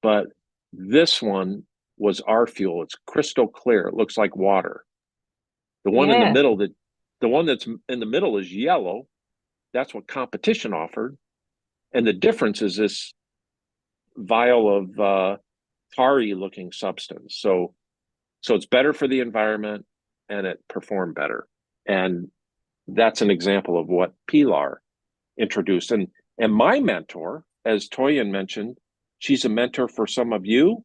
S4: but this one was our fuel. It's crystal clear. It looks like water. The one in the middle, the one that's in the middle is yellow. That's what competition offered. And the difference is this vial of tarry looking substance. So it's better for the environment and it performed better. And that's an example of what Pilar introduced. And my mentor, as Toyin mentioned, she's a mentor for some of you.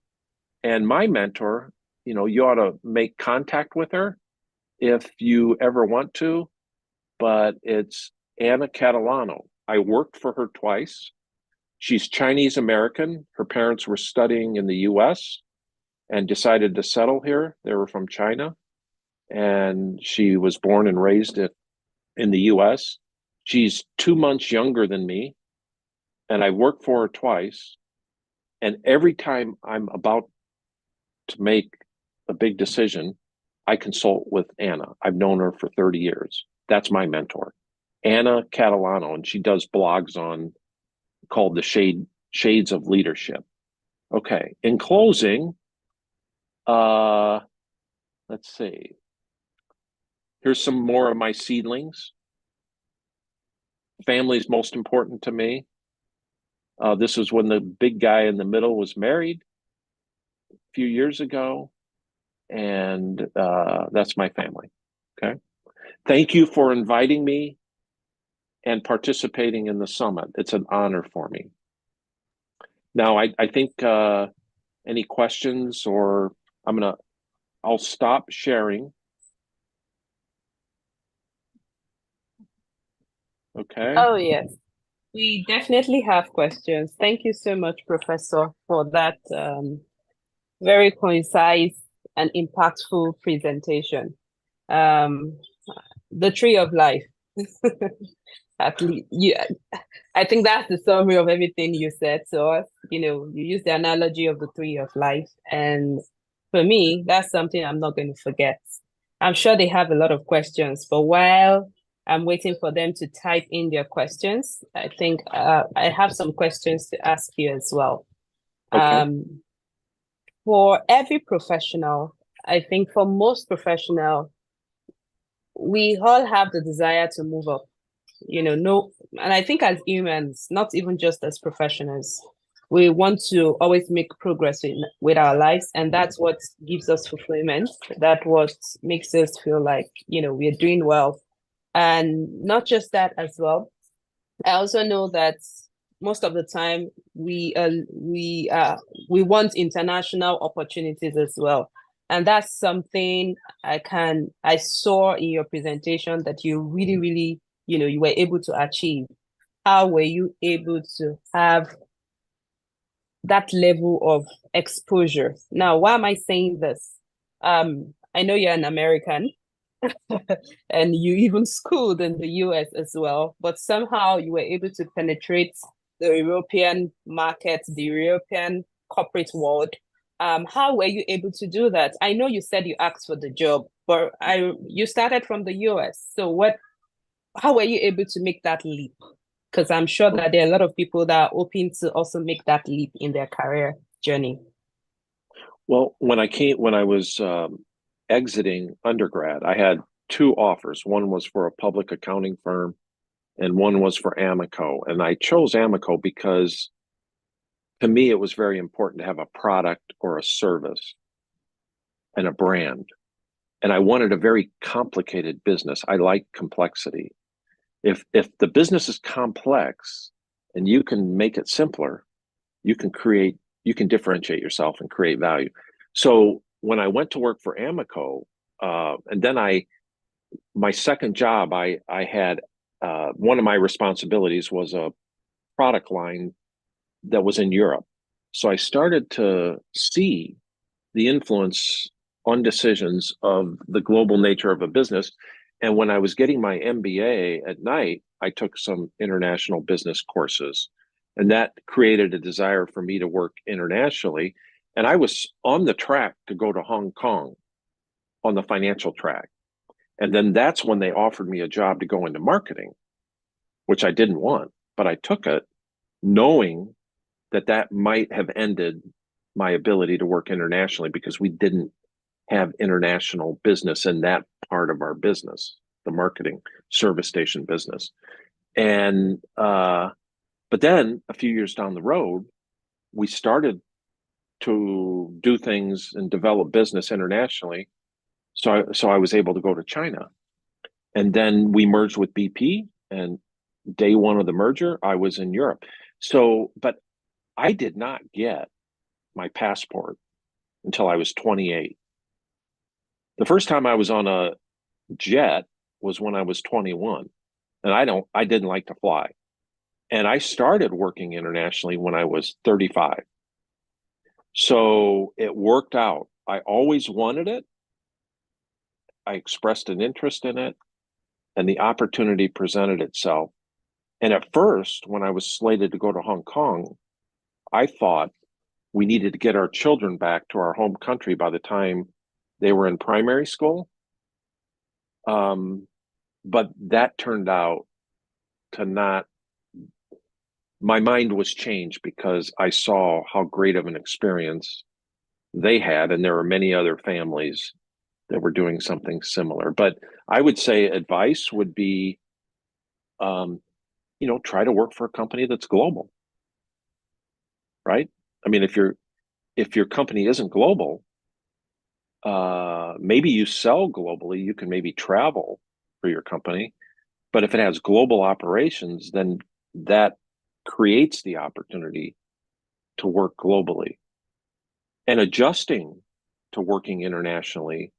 S4: And my mentor, you know, you ought to make contact with her if you ever want to, but it's Anna Catalano. I worked for her twice. She's Chinese American. Her parents were studying in the US and decided to settle here. They were from China. And she was born and raised in the US. She's 2 months younger than me. And I worked for her twice. And every time I'm about to make a big decision, I consult with Anna. I've known her for 30 years. That's my mentor, Anna Catalano, and she does blogs called the Shades of Leadership. Okay, in closing, let's see. Here's some more of my seedlings. Family is most important to me. This was when the big guy in the middle was married. few years ago, and that's my family. Okay. Thank you for inviting me and participating in the summit. It's an honor for me. Now, I think any questions, or I'll stop sharing. Okay.
S1: Oh, yes. We definitely have questions. Thank you so much, Professor, for that very concise and impactful presentation. The tree of life. At least, I think that's the summary of everything you said to us. You use the analogy of the tree of life. And for me, that's something I'm not going to forget. I'm sure they have a lot of questions, but while I'm waiting for them to type in their questions, I think I have some questions to ask you as well.
S4: Okay.
S1: For every professional, I think for most professionals, we all have the desire to move up. And I think as humans, not even just as professionals, we want to always make progress with our lives, and that's what gives us fulfillment. That's what makes us feel like we're doing well. And not just that as well, I also know that most of the time we want international opportunities as well, and that's something I saw in your presentation that you really, really you were able to achieve. How were you able to have that level of exposure? Now, why am I saying this? I know you're an American, and you even schooled in the US as well, but somehow you were able to penetrate the European market, the European corporate world. How were you able to do that? I know you said you asked for the job, but you started from the US. So how were you able to make that leap? Because I'm sure that there are a lot of people that are hoping to also make that leap in their career journey.
S4: Well, when I was exiting undergrad, I had two offers. One was for a public accounting firm, and one was for Amico. And I chose Amico because to me, it was very important to have a product or a service and a brand. And I wanted a very complicated business. I like complexity. If the business is complex and you can make it simpler, you can differentiate yourself and create value. So when I went to work for Amico, and then my second job, I had one of my responsibilities was a product line that was in Europe. So I started to see the influence on decisions of the global nature of a business. And when I was getting my MBA at night, I took some international business courses, and that created a desire for me to work internationally. And I was on the track to go to Hong Kong on the financial track. And then that's when they offered me a job to go into marketing, which I didn't want, but I took it knowing that might have ended my ability to work internationally because we didn't have international business in that part of our business, the marketing service station business. And but then a few years down the road, we started to do things and develop business internationally. So I was able to go to China. And then we merged with BP, and day one of the merger, I was in Europe. So, but I did not get my passport until I was 28. The first time I was on a jet was when I was 21, and I didn't like to fly. And I started working internationally when I was 35. So it worked out. I always wanted it. I expressed an interest in it, and the opportunity presented itself. And at first, when I was slated to go to Hong Kong, I thought we needed to get our children back to our home country by the time they were in primary school. But that turned out to not, my mind was changed because I saw how great of an experience they had. And there were many other families that were doing something similar. But I would say advice would be, try to work for a company that's global, right? I mean, if you're if your company isn't global, maybe you sell globally, you can maybe travel for your company. But if it has global operations, then that creates the opportunity to work globally. And adjusting to working internationally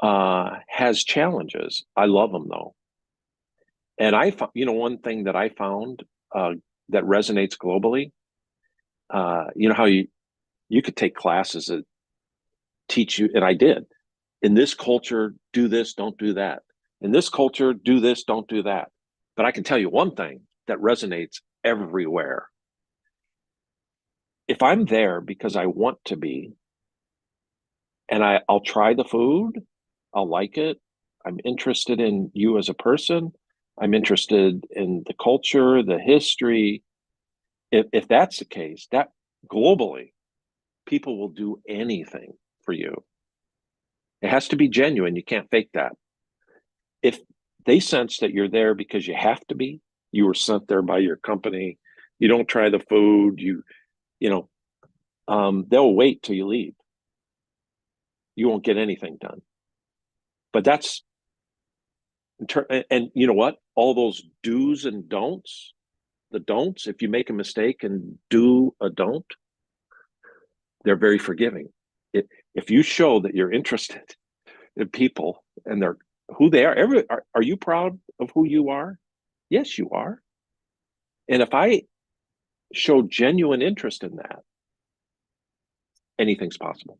S4: has challenges. I love them though. And one thing that I found that resonates globally, how you could take classes that teach you, and I did. In this culture, do this, don't do that. In this culture, do this, don't do that. But I can tell you one thing that resonates everywhere. If I'm there because I want to be, and I'll try the food, I'll like it, I'm interested in you as a person, I'm interested in the culture, the history. If that's the case, that globally, people will do anything for you. It has to be genuine. You can't fake that. If they sense that you're there because you have to be, you were sent there by your company, you don't try the food, they'll wait till you leave. You won't get anything done. But and you know what? All those do's and don'ts, the don'ts, if you make a mistake and do a don't, they're very forgiving. If you show that you're interested in people and they're who they are you proud of who you are? Yes, you are. And if I show genuine interest in that, anything's possible.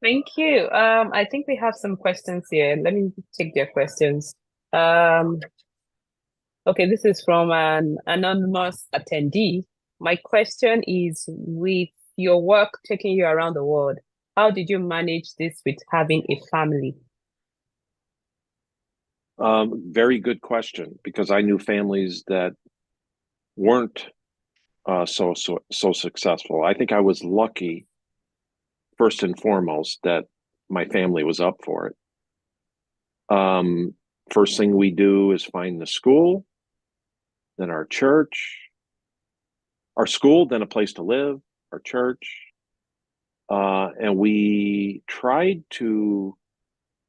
S1: Thank you. I think we have some questions here. Let me take their questions. Okay, this is from an anonymous attendee. My question is, with your work taking you around the world, how did you manage this with having a family?
S4: Very good question, because I knew families that weren't so successful. I think I was lucky, first and foremost, that my family was up for it. First thing we do is find the school, then our church, our school, then a place to live, our church. And we tried to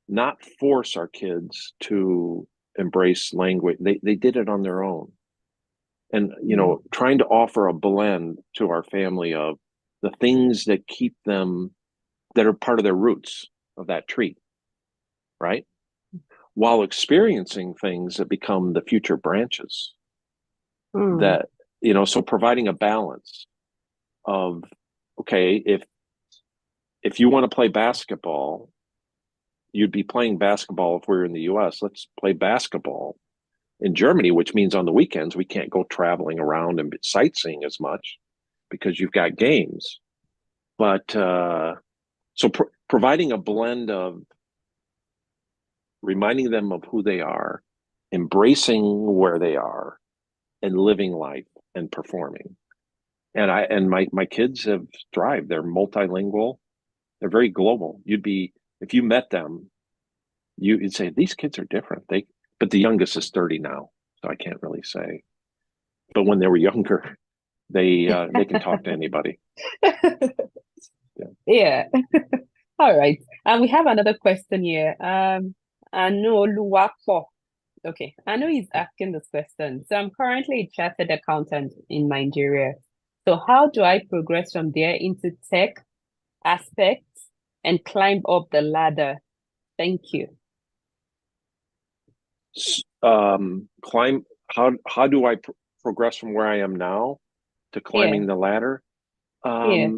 S4: not force our kids to embrace language. They did it on their own. And, trying to offer a blend to our family of the things that keep them, that are part of their roots of that tree, right? While experiencing things that become the future branches. That, so providing a balance of, okay, if you want to play basketball, you'd be playing basketball if we're in the US. Let's play basketball in Germany, which means on the weekends we can't go traveling around and sightseeing as much because you've got games. But so providing a blend of reminding them of who they are, embracing where they are, and living life and performing. And my kids have thrived. They're multilingual. They're very global. If you met them, you'd say these kids are different. But the youngest is 30 now, so I can't really say. But when they were younger, they can talk to anybody.
S1: Yeah. All right. And we have another question here. Anu Luwapo. Okay, Anu is asking this question. So I'm currently a chartered accountant in Nigeria. So how do I progress from there into tech aspects and climb up the ladder? Thank you.
S4: How do I progress from where I am now to climbing the ladder? A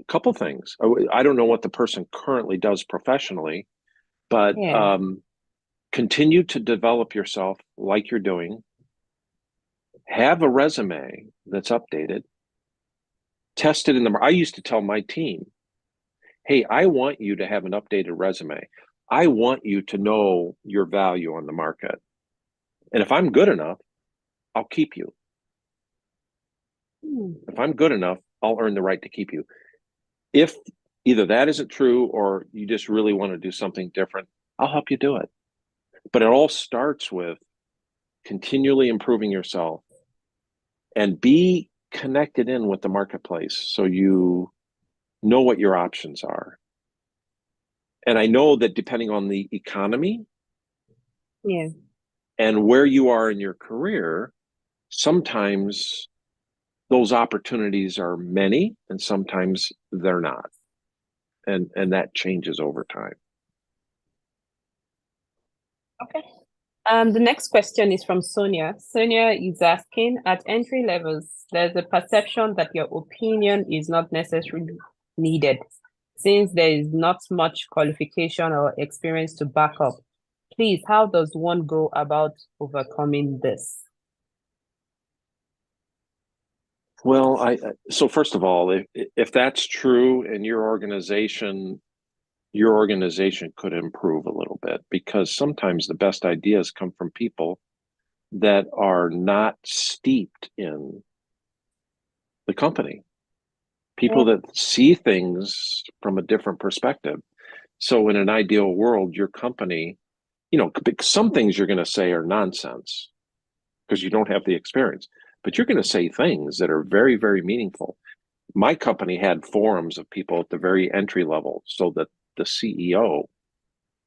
S4: couple things. I don't know what the person currently does professionally, but continue to develop yourself like you're doing. Have a resume that's updated. Test it in I used to tell my team, hey, I want you to have an updated resume. I want you to know your value on the market. And if I'm good enough, I'll keep you. If I'm good enough, I'll earn the right to keep you. If either that isn't true or you just really want to do something different, I'll help you do it. But it all starts with continually improving yourself and be connected in with the marketplace so you know what your options are. And I know that depending on the economy
S1: Yeah.
S4: and where you are in your career, sometimes those opportunities are many and sometimes they're not. And that changes over time.
S1: Okay. The next question is from Sonia. Sonia is asking, at entry levels, there's a perception that your opinion is not necessarily needed, since there is not much qualification or experience to back up. Please, how does one go about overcoming this?
S4: Well, so first of all, if that's true and your organization could improve a little bit, because sometimes the best ideas come from people that are not steeped in the company, people that see things from a different perspective. So in an ideal world, your company, some things you're going to say are nonsense because you don't have the experience, but you're going to say things that are very, very meaningful. My company had forums of people at the very entry level so that the CEO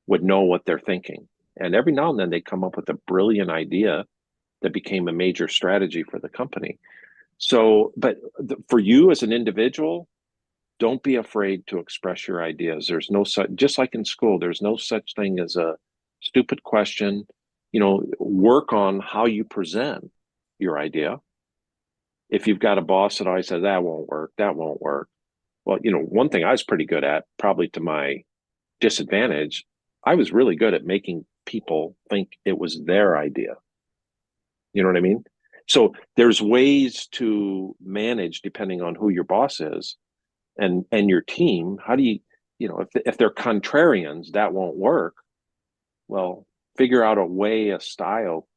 S4: would know what they're thinking. And every now and then they come up with a brilliant idea that became a major strategy for the company. So, but for you as an individual, don't be afraid to express your ideas. There's no such, just like in school, there's no such thing as a stupid question. Work on how you present your idea. If you've got a boss that always says, that won't work, that won't work. Well, one thing I was pretty good at, probably to my disadvantage, I was really good at making people think it was their idea. You know what I mean? So there's ways to manage depending on who your boss is and your team. How do you, if they're contrarians, that won't work. Well, figure out a style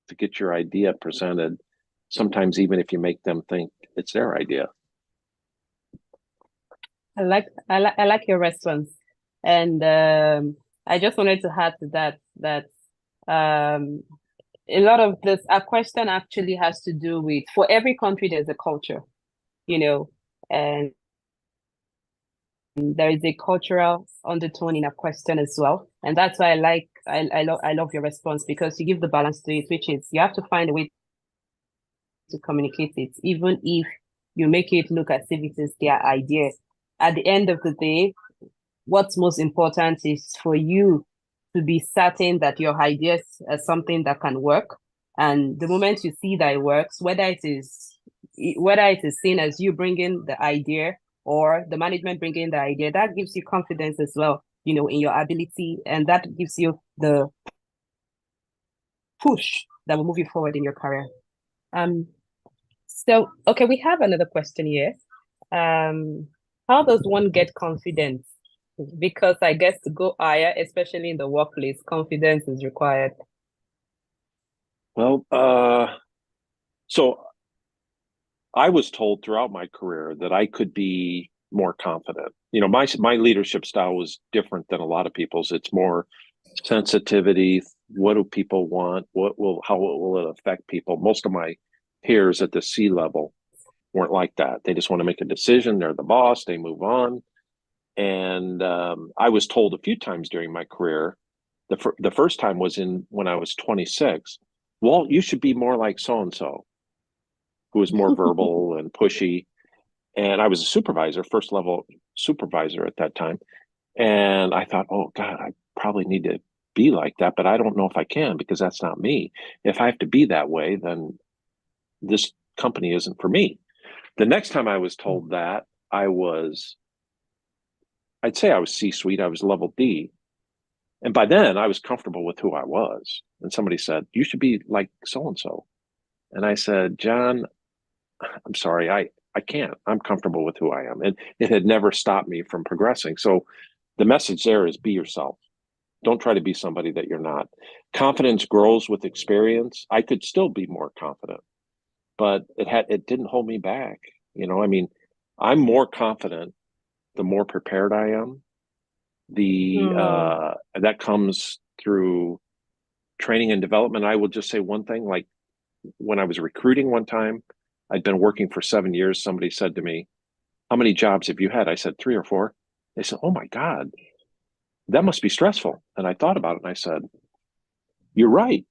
S4: to get your idea presented. Sometimes even if you make them think it's their idea.
S1: I like your response. And I just wanted to add to that a lot of this, our question actually has to do with, for every country, there's a culture, and there is a cultural undertone in a question as well. And that's why I love your response, because you give the balance to it, which is you have to find a way to communicate it, even if you make it look as if it is their idea. At the end of the day, what's most important is for you to be certain that your ideas are something that can work. And the moment you see that it works, whether it is seen as you bringing the idea or the management bringing the idea, that gives you confidence as well, in your ability, and that gives you the push that will move you forward in your career. So, okay, we have another question here. How does one get confidence? Because I guess to go higher, especially in the workplace, confidence is required.
S4: Well, so I was told throughout my career that I could be more confident. My leadership style was different than a lot of people's. It's more sensitivity. What do people want? How will it affect people? Most of my peers at the C level weren't like that. They just want to make a decision. They're the boss. They move on. And I was told a few times during my career, the first time was when I was 26. Walt, you should be more like so-and-so, who was more verbal and pushy. And I was a supervisor, first level supervisor at that time. And I thought, oh God, I probably need to be like that, but I don't know if I can, because that's not me. If I have to be that way, then this company isn't for me. The next time I was told that, I'd say I was C-suite, I was level D. And by then I was comfortable with who I was. And somebody said, you should be like so-and-so. And I said, John, I'm sorry, I can't. I'm comfortable with who I am. And it had never stopped me from progressing. So the message there is be yourself. Don't try to be somebody that you're not. Confidence grows with experience. I could still be more confident, but it didn't hold me back. I'm more confident the more prepared I am. That comes through training and development. I will just say one thing, like when I was recruiting one time, I'd been working for 7 years. Somebody said to me, how many jobs have you had? I said, 3 or 4. They said, oh my God, that must be stressful. And I thought about it and I said, you're right.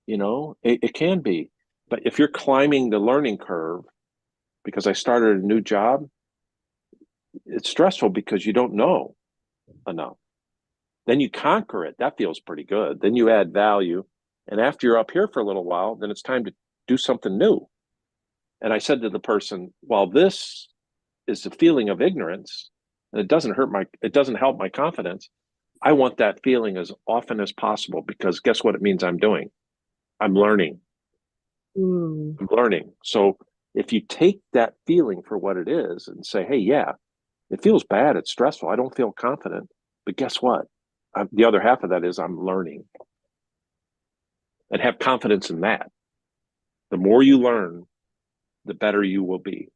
S4: It can be. But if you're climbing the learning curve, because I started a new job, it's stressful because you don't know enough. Then you conquer it. That feels pretty good. Then you add value. And after you're up here for a little while, then it's time to do something new. And I said to the person, while this is the feeling of ignorance, and it doesn't help my confidence, I want that feeling as often as possible, because guess what it means I'm doing? I'm learning. I'm learning. So if you take that feeling for what it is and say, hey, yeah, it feels bad, it's stressful, I don't feel confident, but guess what? The other half of that is I'm learning. And have confidence in that. The more you learn, the better you will be.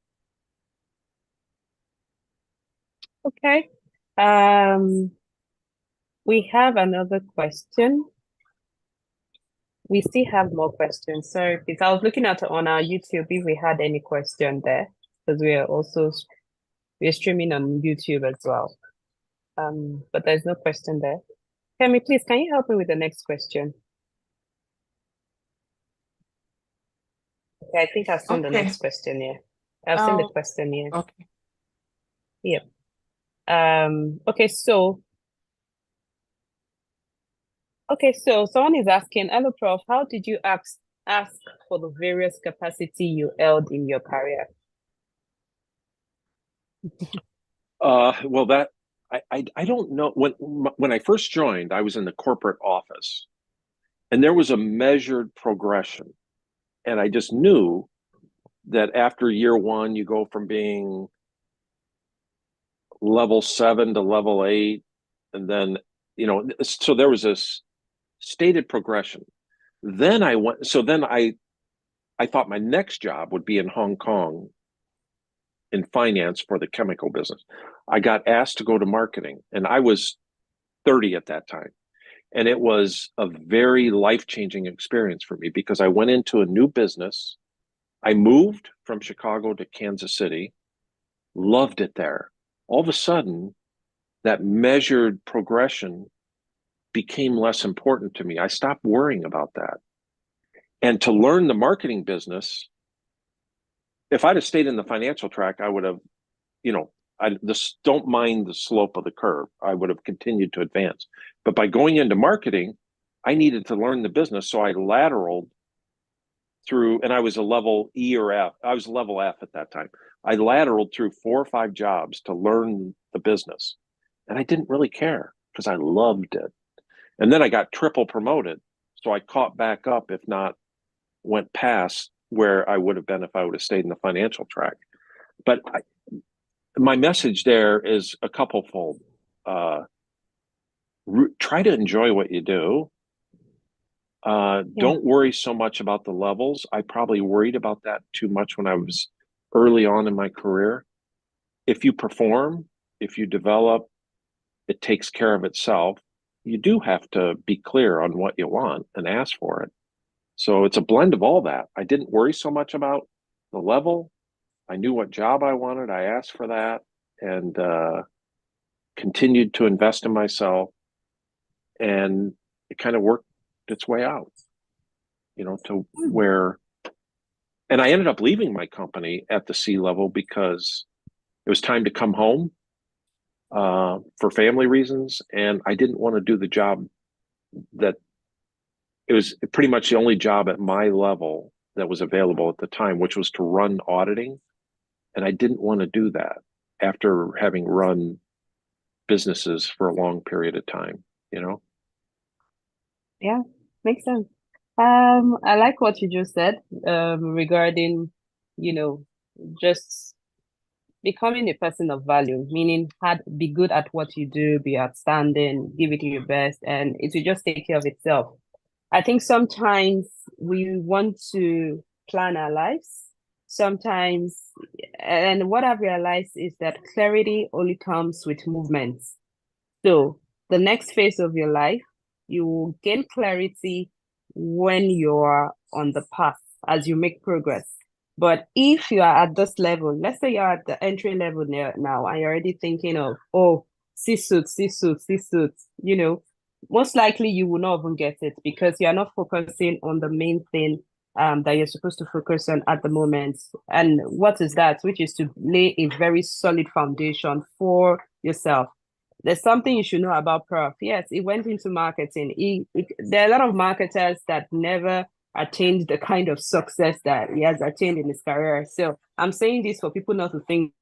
S1: Okay. We have another question. We still have more questions. Sorry, please. I was looking at on our YouTube if we had any question there, because we're streaming on YouTube as well. But there's no question there. Kemi, please, can you help me with the next question? Okay, I think I've seen the next question here. I've seen the question here.
S2: Okay.
S1: Yep. Okay, so someone is asking, hello, Prof, how did you ask for the various capacity you held in your career?
S4: Well, that I don't know. When I first joined, I was in the corporate office, and there was a measured progression, and I just knew that after year 1, you go from being level 7 to level 8, and then so there was this stated progression. Then I thought my next job would be in Hong Kong in finance for the chemical business. I got asked to go to marketing, and I was 30 at that time. And it was a very life-changing experience for me, because I went into a new business. I moved from Chicago to Kansas City, loved it there. All of a sudden, that measured progression became less important to me. I stopped worrying about that. And to learn the marketing business, if I'd have stayed in the financial track, I would have, I just don't mind the slope of the curve. I would have continued to advance. But by going into marketing, I needed to learn the business. So I lateraled through, and I was a level E or F. I was level F at that time. I lateraled through 4 or 5 jobs to learn the business. And I didn't really care because I loved it. And then I got triple promoted. So I caught back up, if not went past where I would have been if I would have stayed in the financial track. But my message there is a couple-fold. Try to enjoy what you do. Don't worry so much about the levels. I probably worried about that too much when I was early on in my career. If you perform, if you develop, it takes care of itself. You do have to be clear on what you want and ask for it. So it's a blend of all that. I didn't worry so much about the level. I knew what job I wanted. I asked for that, and continued to invest in myself. And it kind of worked its way out, to where, and I ended up leaving my company at the C level because it was time to come home for family reasons. And I didn't want to do the job that it was pretty much the only job at my level that was available at the time, which was to run auditing. And I didn't want to do that after having run businesses for a long period of time,
S1: Yeah, makes sense. I like what you just said, regarding, just becoming a person of value, meaning be good at what you do, be outstanding, give it your best, and it will just take care of itself. I think sometimes we want to plan our lives. Sometimes, and what I've realized is that clarity only comes with movement. So the next phase of your life, you will gain clarity when you are on the path as you make progress. But if you are at this level, let's say you're at the entry level now, and you're already thinking of, oh, C-suits, C-suits, C-suits, most likely you will not even get it because you're not focusing on the main thing that you're supposed to focus on at the moment. And what is that? Which is to lay a very solid foundation for yourself. There's something you should know about Prof. Yes, he went into marketing. There are a lot of marketers that never attained the kind of success that he has attained in his career. So I'm saying this for people not to think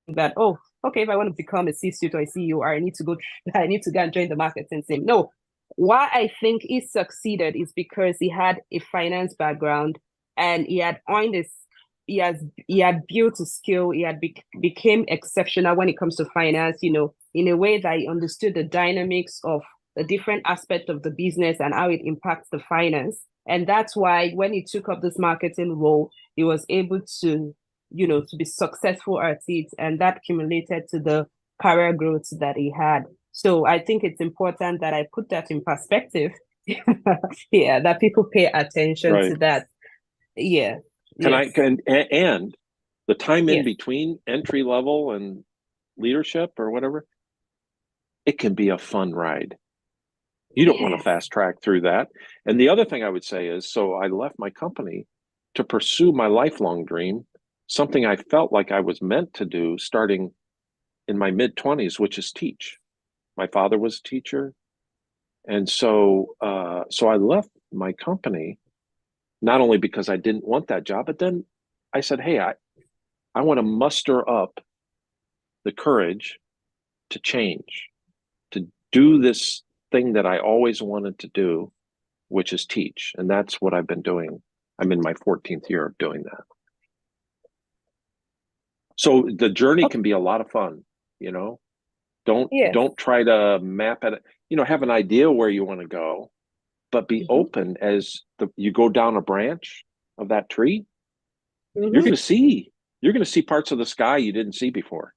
S1: that, oh, okay, if I want to become a C-suite or a CEO, I need to go and join the marketing team. No, why I think he succeeded is because he had a finance background and he had earned his he had built a skill. He had became exceptional when it comes to finance, in a way that he understood the dynamics of the different aspects of the business and how it impacts the finance. And that's why when he took up this marketing role, he was able to, to be successful at it. And that accumulated to the career growth that he had. So I think it's important that I put that in perspective. Yeah, that people pay attention to that. Yeah.
S4: And the time in
S1: Yes.
S4: between entry level and leadership or whatever, it can be a fun ride. You don't want to fast track through that. And the other thing I would say is, so I left my company to pursue my lifelong dream, something I felt like I was meant to do starting in my mid-20s, which is teach. My father was a teacher. And so I left my company, not only because I didn't want that job, but then I said, hey, I want to muster up the courage to change, to do this thing that I always wanted to do, which is teach. And that's what I've been doing. I'm in my 14th year of doing that. So the journey can be a lot of fun, Don't try to map it, have an idea where you want to go, but be open as you go down a branch of that tree. You're going to see parts of the sky you didn't see before,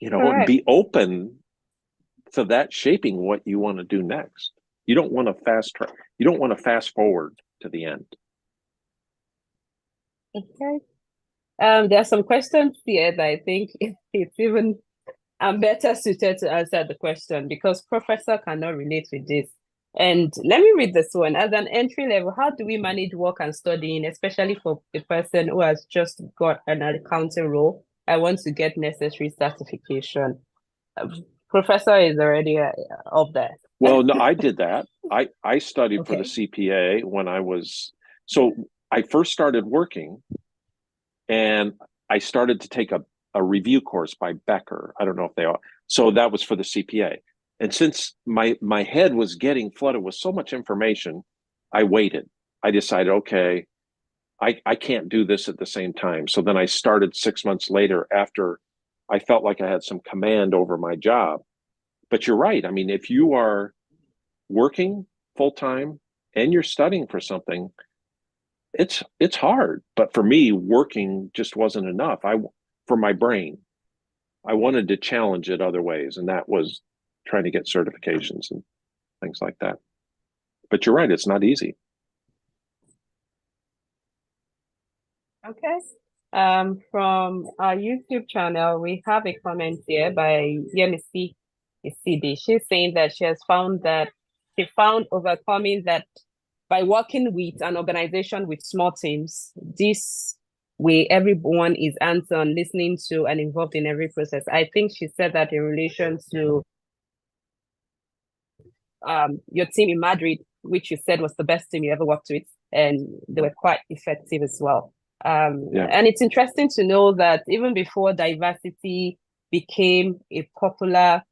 S4: and be open to that shaping what you want to do next. You don't want to fast track. You don't want to fast forward to the end.
S1: Okay. There are some questions here that I think it's even I'm better suited to answer the question because professor cannot relate with this. And let me read this one. As an entry level, how do we manage work and studying, especially for a person who has just got an accounting role? I want to get necessary certification. Professor is already up there.
S4: Well, no, I did that. I studied for the CPA when I first started working, and I started to take a review course by Becker. I don't know if they are. So that was for the CPA. And since my head was getting flooded with so much information, I waited. I decided, okay, I can't do this at the same time. So then I started 6 months later after I felt like I had some command over my job. But you're right. I mean, if you are working full time and you're studying for something, it's hard. But for me, working just wasn't enough. For my brain, I wanted to challenge it other ways, and that was trying to get certifications and things like that. But you're right, it's not easy.
S1: Okay. From our YouTube channel, we have a comment here by Yemisi Isidi. She's saying that she found overcoming that by working with an organization with small teams, this way everyone is hands-on, listening to and involved in every process. I think she said that in relation to your team in Madrid, which you said was the best team you ever worked with, and they were quite effective as well. And it's interesting to know that even before diversity became a popular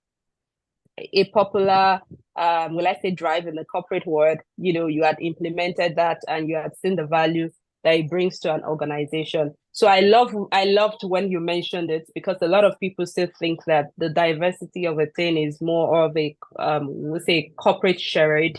S1: will I say drive in the corporate world, you had implemented that and you had seen the value that it brings to an organization. So I loved when you mentioned it, because a lot of people still think that the diversity of a thing is more of a we'll say corporate charade,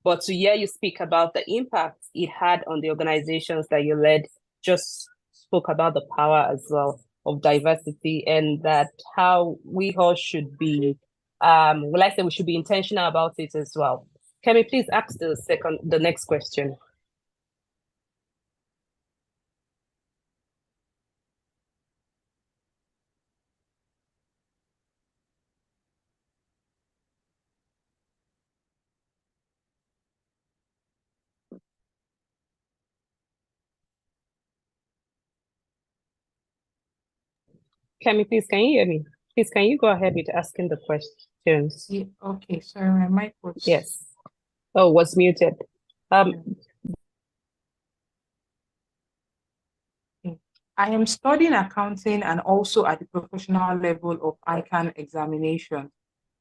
S1: but to hear you speak about the impact it had on the organizations that you led, just spoke about the power as well of diversity, and that how we all should be will I say we should be intentional about it as well. Can we please ask the next question? Kemi, please, can you hear me? Please, can you go ahead with asking the questions?
S2: Yeah, okay, sorry, my mic was.
S1: Yes. Oh, was muted.
S2: I am studying accounting and also at the professional level of ICANN examination.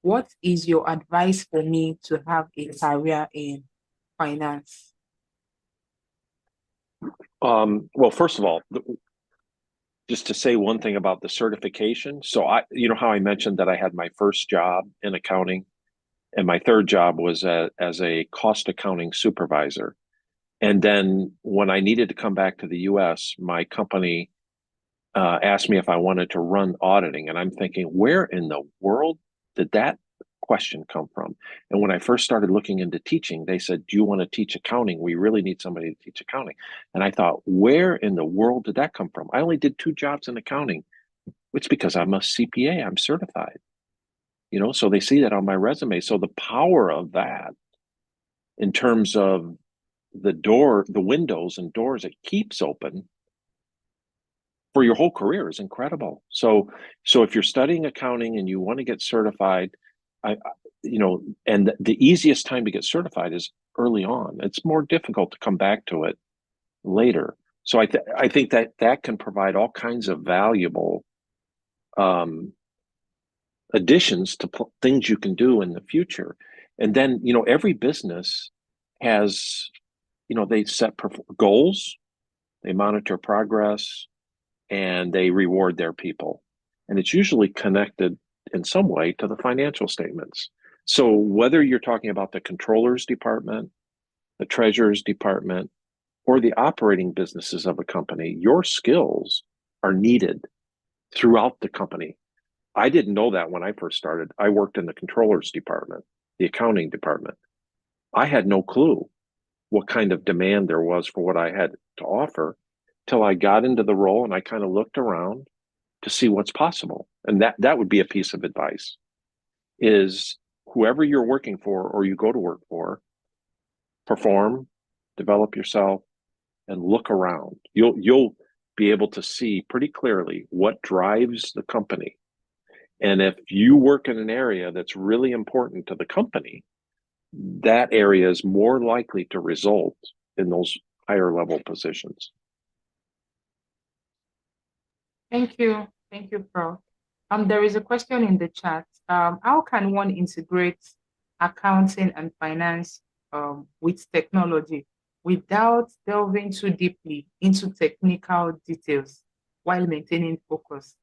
S2: What is your advice for me to have a career in finance?
S4: Well, first of all, just to say one thing about the certification. So you know how I mentioned that I had my first job in accounting, and my third job was as a cost accounting supervisor. And then when I needed to come back to the US, my company asked me if I wanted to run auditing. And I'm thinking, where in the world did that question come from? And when I first started looking into teaching, they said, do you want to teach accounting? We really need somebody to teach accounting. And I thought, where in the world did that come from? I only did 2 jobs in accounting. It's because I'm a CPA, I'm certified. You know, so they see that on my resume. So the power of that in terms of the windows and doors it keeps open for your whole career is incredible. So if you're studying accounting and you want to get certified, and the easiest time to get certified is early on. It's more difficult to come back to it later. So I think that can provide all kinds of valuable additions to things you can do in the future. And then, every business has, they set goals, they monitor progress, and they reward their people. And it's usually connected in some way to the financial statements. So whether you're talking about the controller's department, the treasurer's department, or the operating businesses of a company, your skills are needed throughout the company. I didn't know that when I first started. I worked in the controller's department, the accounting department. I had no clue what kind of demand there was for what I had to offer till I got into the role and I kind of looked around to see what's possible. And that would be a piece of advice, is whoever you're working for or you go to work for, perform, develop yourself, and look around. You'll be able to see pretty clearly what drives the company. And if you work in an area that's really important to the company, that area is more likely to result in those higher level positions.
S2: Thank you, Prof. There is a question in the chat. How can one integrate accounting and finance with technology without delving too deeply into technical details while maintaining focus?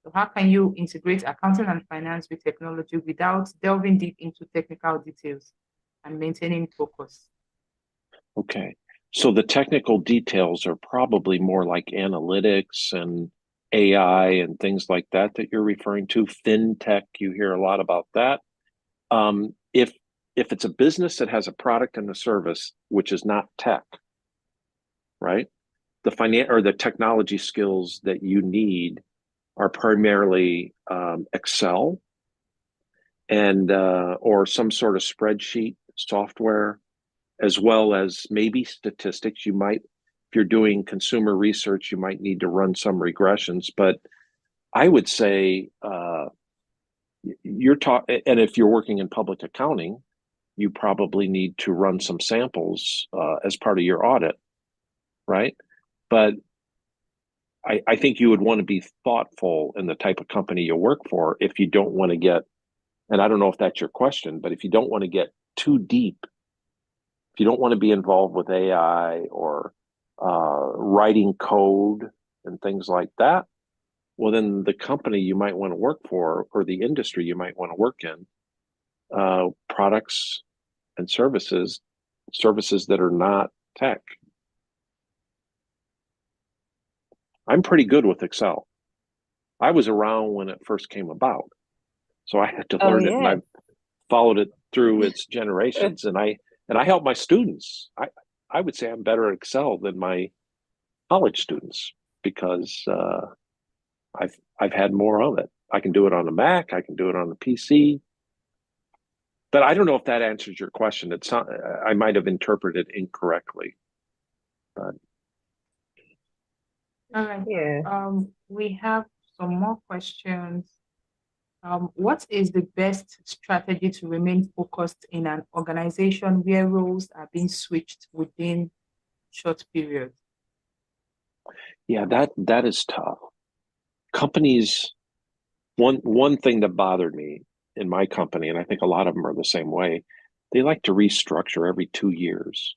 S2: So how can you integrate accounting and finance with technology without delving deep into technical details and maintaining focus?
S4: Okay, so the technical details are probably more like analytics and AI and things like that you're referring to. FinTech, you hear a lot about that. If it's a business that has a product and a service which is not tech, right? The technology skills that you need are primarily Excel and or some sort of spreadsheet software, as well as maybe statistics. You might, if you're doing consumer research, you might need to run some regressions. But I would say and if you're working in public accounting, you probably need to run some samples as part of your audit, right? But I think you would want to be thoughtful in the type of company you work for if you don't want to get, and I don't know if that's your question, but if you don't want to get too deep, if you don't want to be involved with AI or writing code and things like that, well, then the company you might want to work for or the industry you might want to work in, products and services that are not tech. I'm pretty good with Excel. I was around when it first came about, so I had to learn it, and I've followed it through its generations. And I help my students. I would say I'm better at Excel than my college students because I've had more of it. I can do it on a Mac. I can do it on the PC. But I don't know if that answers your question. It's not. I might have interpreted incorrectly. But
S2: all right.
S1: Yeah.
S2: We have some more questions. What is the best strategy to remain focused in an organization where roles are being switched within short periods?
S4: Yeah, that is tough. Companies, one thing that bothered me in my company, and I think a lot of them are the same way, they like to restructure every 2 years.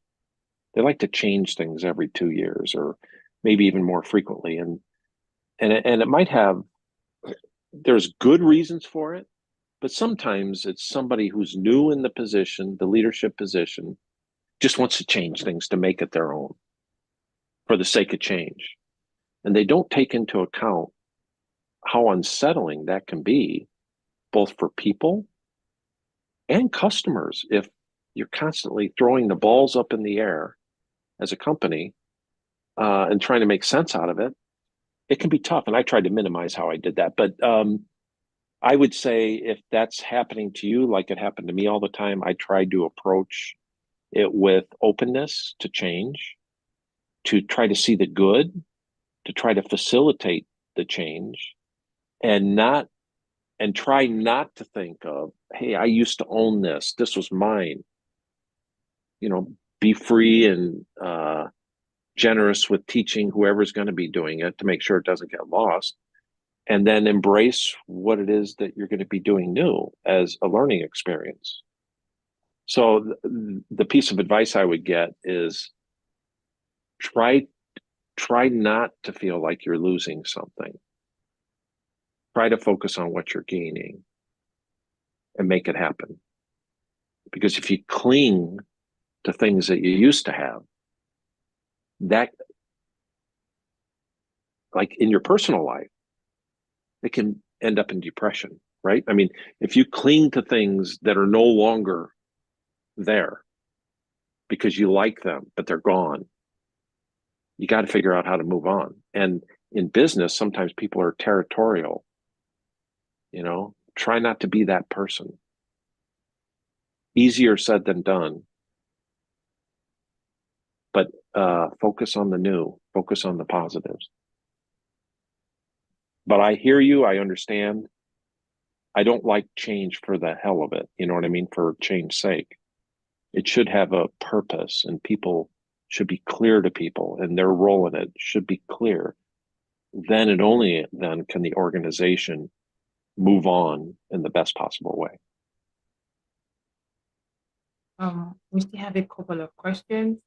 S4: They like to change things every 2 years, or maybe even more frequently. And it might have, there's good reasons for it, but sometimes it's somebody who's new in the position, the leadership position, just wants to change things to make it their own for the sake of change. And they don't take into account how unsettling that can be, both for people and customers. If you're constantly throwing the balls up in the air as a company and trying to make sense out of it, it can be tough. And I tried to minimize how I did that. But I would say if that's happening to you, like it happened to me all the time, I tried to approach it with openness to change, to try to see the good, to try to facilitate the change, and try not to think of, hey, I used to own this. This was mine. Be free and generous with teaching whoever's going to be doing it to make sure it doesn't get lost. And then embrace what it is that you're going to be doing new as a learning experience. So the piece of advice I would get is try not to feel like you're losing something. Try to focus on what you're gaining and make it happen. Because if you cling to things that you used to have, that, like in your personal life, it can end up in depression, right? I mean, if you cling to things that are no longer there because you like them, but they're gone, you got to figure out how to move on. And in business, sometimes people are territorial. Try not to be that person. Easier said than done. But focus on the new, focus on the positives. But I hear you, I understand. I don't like change for the hell of it. You know what I mean? For change's sake. It should have a purpose, and people should be clear to people, and their role in it should be clear. Then and only then can the organization move on in the best possible way.
S2: We still have a couple of questions.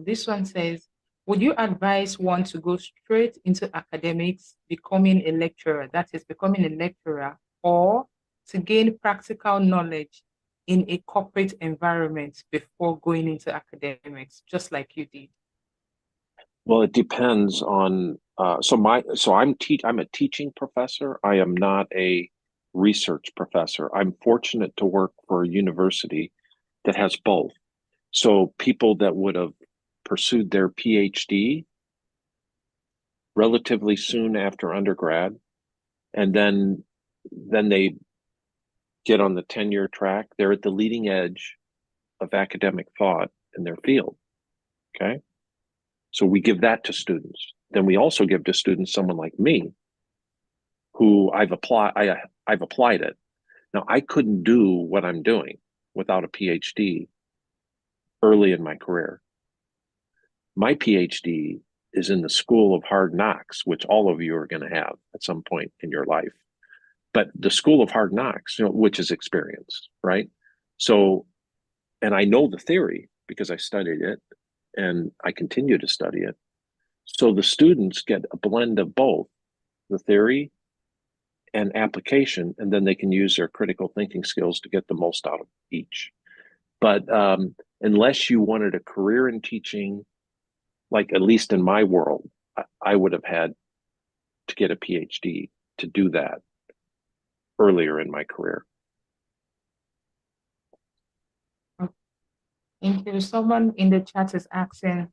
S2: This one says, would you advise one to go straight into academics, becoming a lecturer, that is becoming a lecturer, or to gain practical knowledge in a corporate environment before going into academics, just like you did?
S4: Well, it depends on, I'm a teaching professor. I am not a research professor. I'm fortunate to work for a university that has both. So people that would have pursued their PhD relatively soon after undergrad, and then they get on the tenure track, they're at the leading edge of academic thought in their field. Okay. So we give that to students. Then we also give to students someone like me, who I've applied it. Now, I couldn't do what I'm doing without a PhD early in my career. My PhD is in the School of Hard Knocks, which all of you are going to have at some point in your life. But the School of Hard Knocks, which is experience, right? So, and I know the theory because I studied it and I continue to study it. So the students get a blend of both the theory and application, and then they can use their critical thinking skills to get the most out of each. But unless you wanted a career in teaching, like at least in my world, I would have had to get a PhD to do that earlier in my career.
S2: Thank you. Someone in the chat is asking,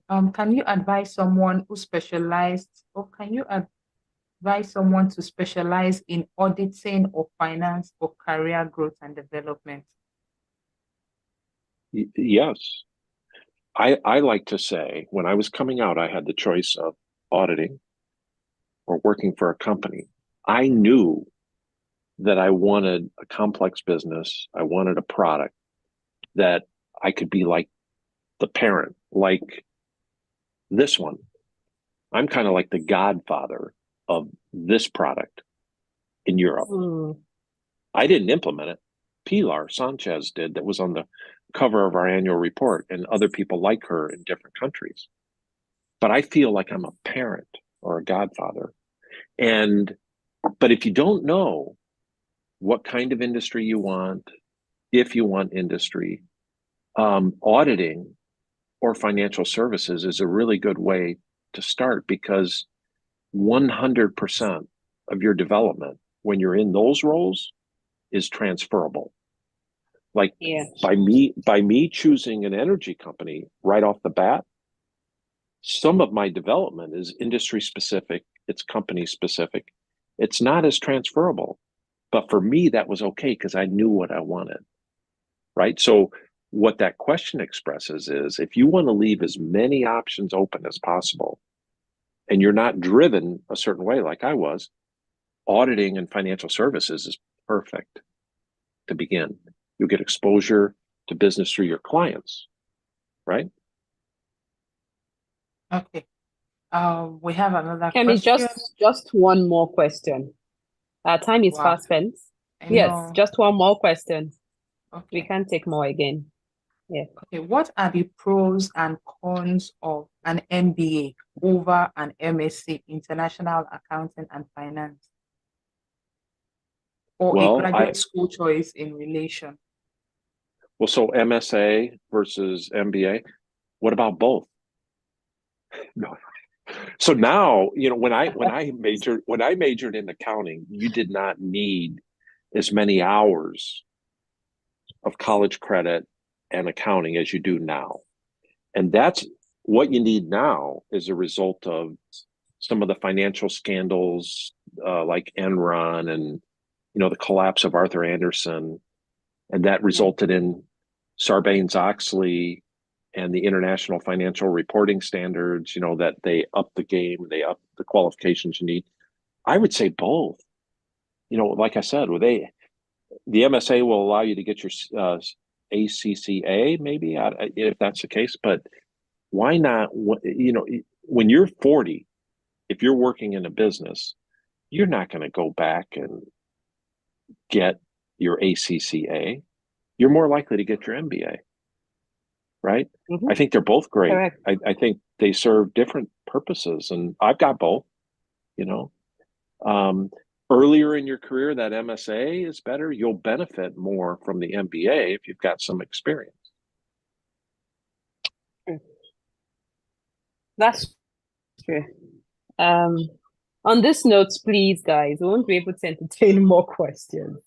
S2: can you advise someone who specialized, or can you advise someone to specialize in auditing or finance for career growth and development?
S4: Yes. I like to say, when I was coming out, I had the choice of auditing or working for a company. I knew that I wanted a complex business. I wanted a product that I could be like the parent, like this one. I'm kind of like the godfather of this product in Europe. I didn't implement it. Pilar Sanchez did, that was on the cover of our annual report, and other people like her in different countries. But I feel like I'm a parent or a godfather. But if you don't know what kind of industry you want, if you want industry, auditing or financial services is a really good way to start, because 100% of your development when you're in those roles is transferable. Like by me choosing an energy company right off the bat, some of my development is industry specific, it's company specific. It's not as transferable. But for me, that was okay because I knew what I wanted, right? So what that question expresses is, if you want to leave as many options open as possible, and you're not driven a certain way like I was, auditing and financial services is perfect to begin. You'll get exposure to business through your clients, right?
S2: Okay. We have another
S1: Kemi,
S2: question.
S1: just one more question. Our time is fast spent. Yes, just one more question. Okay. We can't take more again. Yeah.
S2: Okay. What are the pros and cons of an MBA over an MSc, International Accounting and Finance, or a graduate school choice in relation?
S4: Well, so MSA versus MBA. What about both? No. So now, when I majored in accounting, you did not need as many hours of college credit and accounting as you do now. And that's what you need now as a result of some of the financial scandals like Enron and, the collapse of Arthur Andersen. And that resulted in Sarbanes-Oxley and the international financial reporting standards, that they up the game, they up the qualifications you need. I would say both. Like I said, the MSA will allow you to get your ACCA, maybe, if that's the case. But why not? When you're 40, if you're working in a business, you're not going to go back and get your ACCA. You're more likely to get your MBA, right? Mm-hmm. I think they're both great. I think they serve different purposes, and I've got both. Earlier in your career, that MSA is better. You'll benefit more from the MBA if you've got some experience.
S1: That's true. On this note, please, guys, we won't be able to entertain more questions.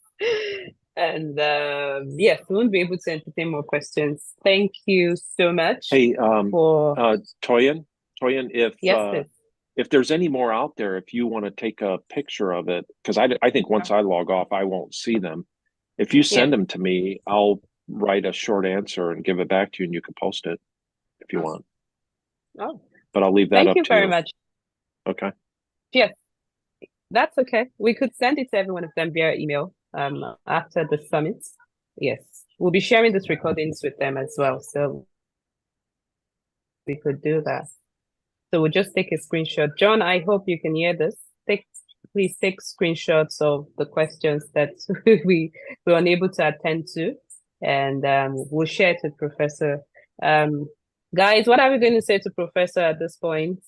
S1: And yes, we won't be able to entertain more questions. Thank you so much.
S4: Hey, Toyin, if there's any more out there, if you want to take a picture of it, because I think once I log off, I won't see them. If you send them to me, I'll write a short answer and give it back to you, and you can post it if you want.
S1: Oh,
S4: but I'll leave that up to you.
S1: Thank you very much.
S4: Okay.
S1: Yes, that's okay. We could send it to every one of them via email after the summit. Yes, we'll be sharing these recordings with them as well, so we could do that. So we'll just take a screenshot. John, I hope you can hear this. Please take screenshots of the questions that we were unable to attend to, and we'll share it with Professor. Guys, what are we going to say to Professor at this point?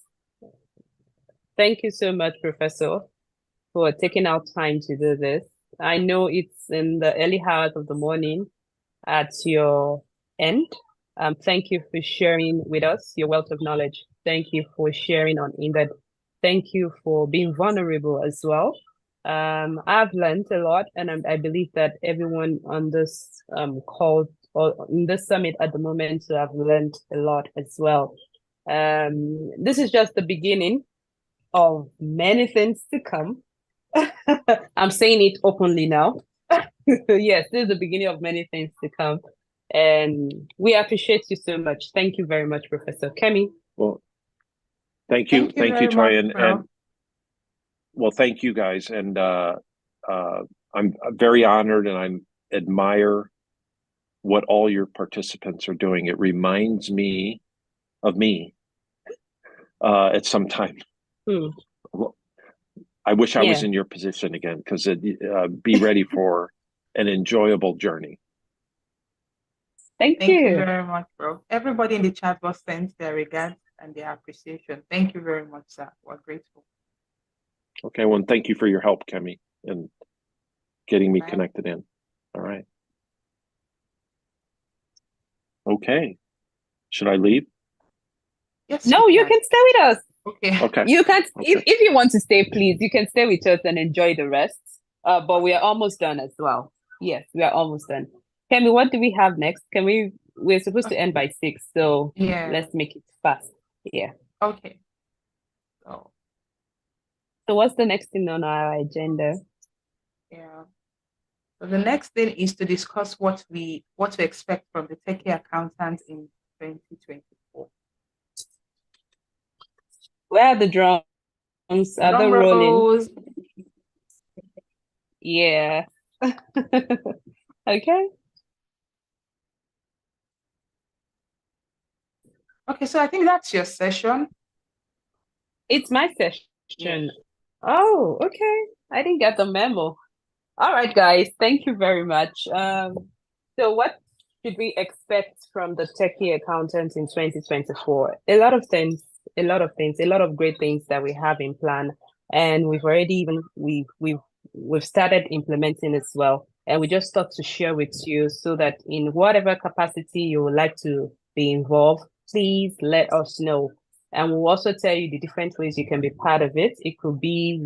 S1: Thank you so much, Professor, for taking out time to do this. I know it's in the early hours of the morning at your end. Thank you for sharing with us your wealth of knowledge. Thank you for sharing on INDED. Thank you for being vulnerable as well. I've learned a lot, and I believe that everyone on this call or in this summit at the moment have learned a lot as well. This is just the beginning of many things to come. I'm saying it openly now. Yes, this is the beginning of many things to come. And we appreciate you so much. Thank you very much, Professor Kemi.
S4: Well, thank you, Toyin. And Well, thank you guys. And I'm very honored, and I admire what all your participants are doing. It reminds me of me at some time. I wish I was in your position again, because be ready for an enjoyable journey.
S1: Thank
S2: you
S1: you
S2: very much, bro. Everybody in the chat box sends their regards and their appreciation. Thank you very much, sir. We're grateful.
S4: Okay, well, thank you for your help, Kemi, and getting me connected in. All right. Okay. Should I leave?
S2: Yes.
S1: No, you can stay with us.
S2: Okay.
S4: Okay.
S1: You can, if you want to stay, please, you can stay with us and enjoy the rest. But we are almost done as well. Yes, we are almost done. Kemi, what do we have next? We're supposed to end by 6, so let's make it fast. Yeah.
S2: Okay.
S1: So what's the next thing on our agenda?
S2: Yeah. So the next thing is to discuss what to expect from the techie accountants in 2024.
S1: Where are the drums? Are they rolling? Yeah. Okay.
S2: Okay, so I think that's your session.
S1: It's my session. Yeah. Oh, okay. I didn't get the memo. All right, guys. Thank you very much. So what should we expect from the techie accountants in 2024? A lot of things, a lot of great things that we have in plan. And we've already we've started implementing as well. And we just thought to share with you so that in whatever capacity you would like to be involved, please let us know. And we'll also tell you the different ways you can be part of it. It could be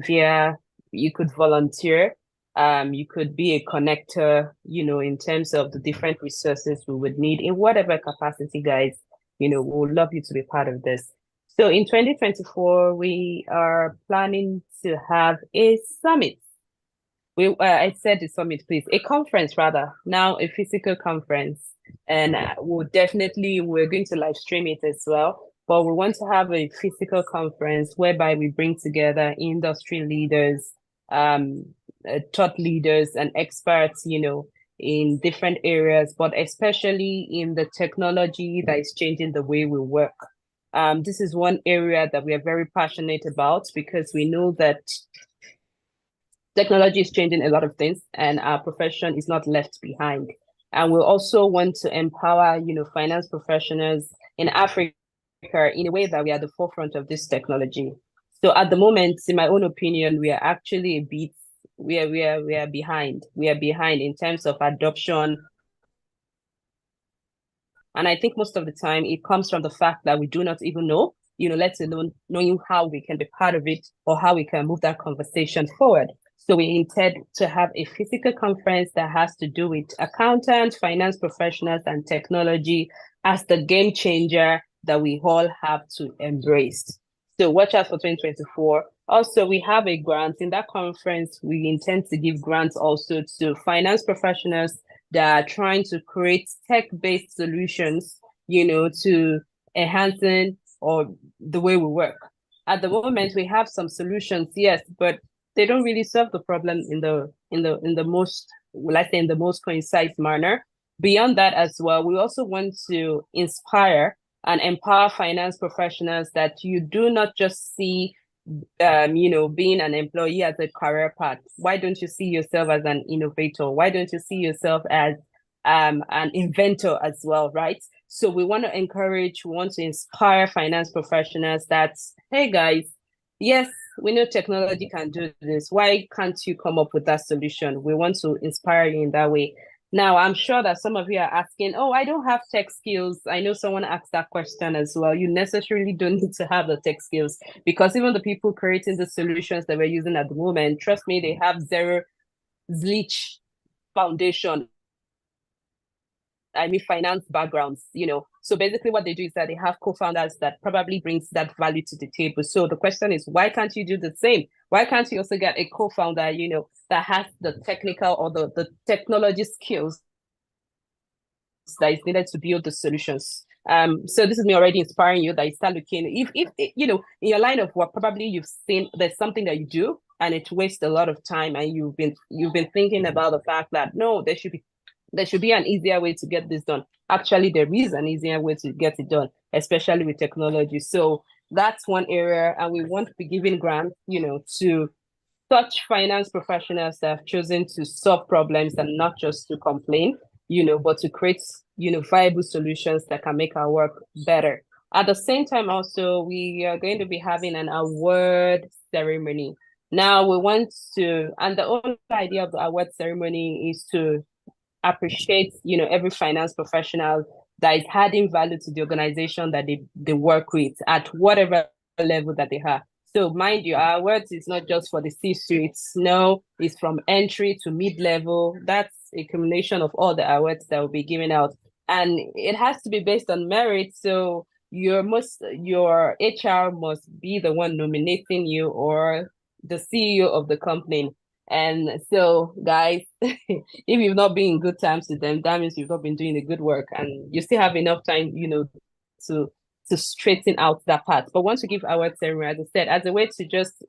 S1: you could volunteer. You could be a connector, in terms of the different resources we would need in whatever capacity, guys. We would love you to be part of this. So in 2024, we are planning to have a summit. I said the summit, please. A conference, rather. Now a physical conference. And we're going to live stream it as well. But we want to have a physical conference whereby we bring together industry leaders, thought leaders and experts, in different areas, but especially in the technology that is changing the way we work. This is one area that we are very passionate about because we know that technology is changing a lot of things and our profession is not left behind. And we also want to empower, finance professionals in Africa in a way that we are at the forefront of this technology. So at the moment, in my own opinion, we are actually we are behind. We are behind in terms of adoption. And I think most of the time it comes from the fact that we do not even know, let alone knowing how we can be part of it or how we can move that conversation forward. So we intend to have a physical conference that has to do with accountants, finance professionals, and technology as the game changer that we all have to embrace. So watch out for 2024. Also, we have a grant. In that conference, we intend to give grants also to finance professionals that are trying to create tech-based solutions, to enhancing or the way we work. At the moment, we have some solutions, yes, but they don't really solve the problem in the most, let's say, in the most concise manner. Beyond that as well, we also want to inspire and empower finance professionals that you do not just see, being an employee as a career path. Why don't you see yourself as an innovator? Why don't you see yourself as an inventor as well, right? So we want to inspire finance professionals that, hey guys, yes, we know technology can do this. Why can't you come up with that solution? We want to inspire you in that way. Now, I'm sure that some of you are asking, oh, I don't have tech skills. I know someone asked that question as well. You necessarily don't need to have the tech skills because even the people creating the solutions that we're using at the moment, trust me, they have zero zilch foundation. I mean, finance backgrounds, So basically what they do is that they have co-founders that probably brings that value to the table. So the question is, why can't you do the same? Why can't you also get a co-founder, that has the technical or the technology skills that is needed to build the solutions? So this is me already inspiring you that you start looking, if in your line of work, probably you've seen there's something that you do and it wastes a lot of time, and you've been thinking about the fact that no, there should be an easier way to get this done. Actually, there is an easier way to get it done, especially with technology. So that's one area, and we want to be giving grants, to such finance professionals that have chosen to solve problems and not just to complain, but to create, viable solutions that can make our work better. At the same time, also, we are going to be having an award ceremony. Now, we want to, and the whole idea of the award ceremony is to appreciate, every finance professional that is adding value to the organization that they work with at whatever level that they have. So mind you, our awards is not just for the C-suites. No, it's from entry to mid-level. That's a combination of all the awards that will be given out. And it has to be based on merit. So your HR must be the one nominating you, or the CEO of the company. And so, guys, if you've not been in good times with them, that means you've not been doing the good work, and you still have enough time, to straighten out that part. But once we give award ceremony, as I said, as a way to just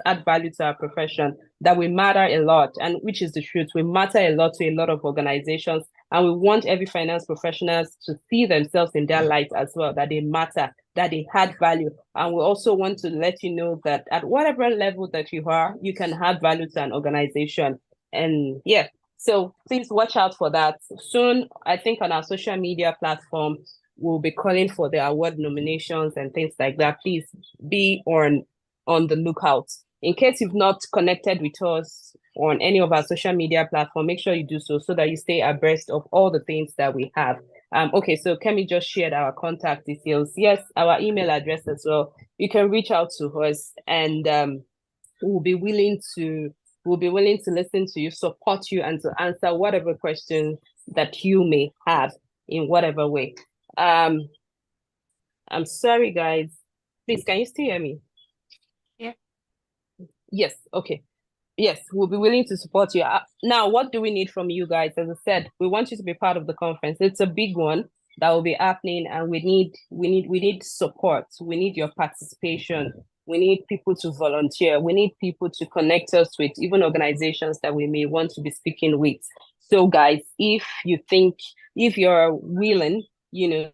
S1: add value to our profession, that we matter a lot, and which is the truth, we matter a lot to a lot of organizations, and we want every finance professionals to see themselves in their light as well, that they matter, that they add value. And we also want to let you know that at whatever level that you are, you can add value to an organization. And yeah, so please watch out for that. Soon, I think on our social media platform, we'll be calling for the award nominations and things like that. Please be on the lookout. In case you've not connected with us on any of our social media platform, make sure you do so that you stay abreast of all the things that we have. Okay, so Kemi just shared our contact details. Yes, our email address as well. You can reach out to us, and we'll be willing to listen to you, support you, and to answer whatever questions that you may have in whatever way. I'm sorry, guys. Please, can you still hear me?
S2: Yeah.
S1: Yes. Okay. Yes, we'll be willing to support you. Now, what do we need from you guys? As I said, we want you to be part of the conference. It's a big one that will be happening, and we need support. We need your participation. We need people to volunteer. We need people to connect us with even organizations that we may want to be speaking with. So, guys, if you're willing, to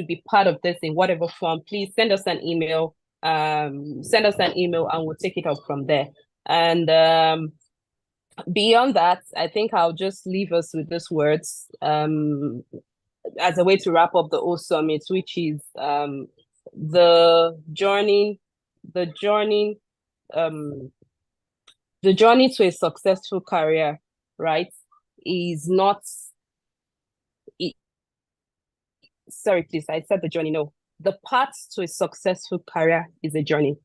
S1: be part of this in whatever form, please send us an email. And we'll take it up from there. And beyond that, I think I'll just leave us with these words as a way to wrap up the whole summit, which is the journey to a successful career, right, is not. Sorry, please, I said the journey. No, the path to a successful career is a journey.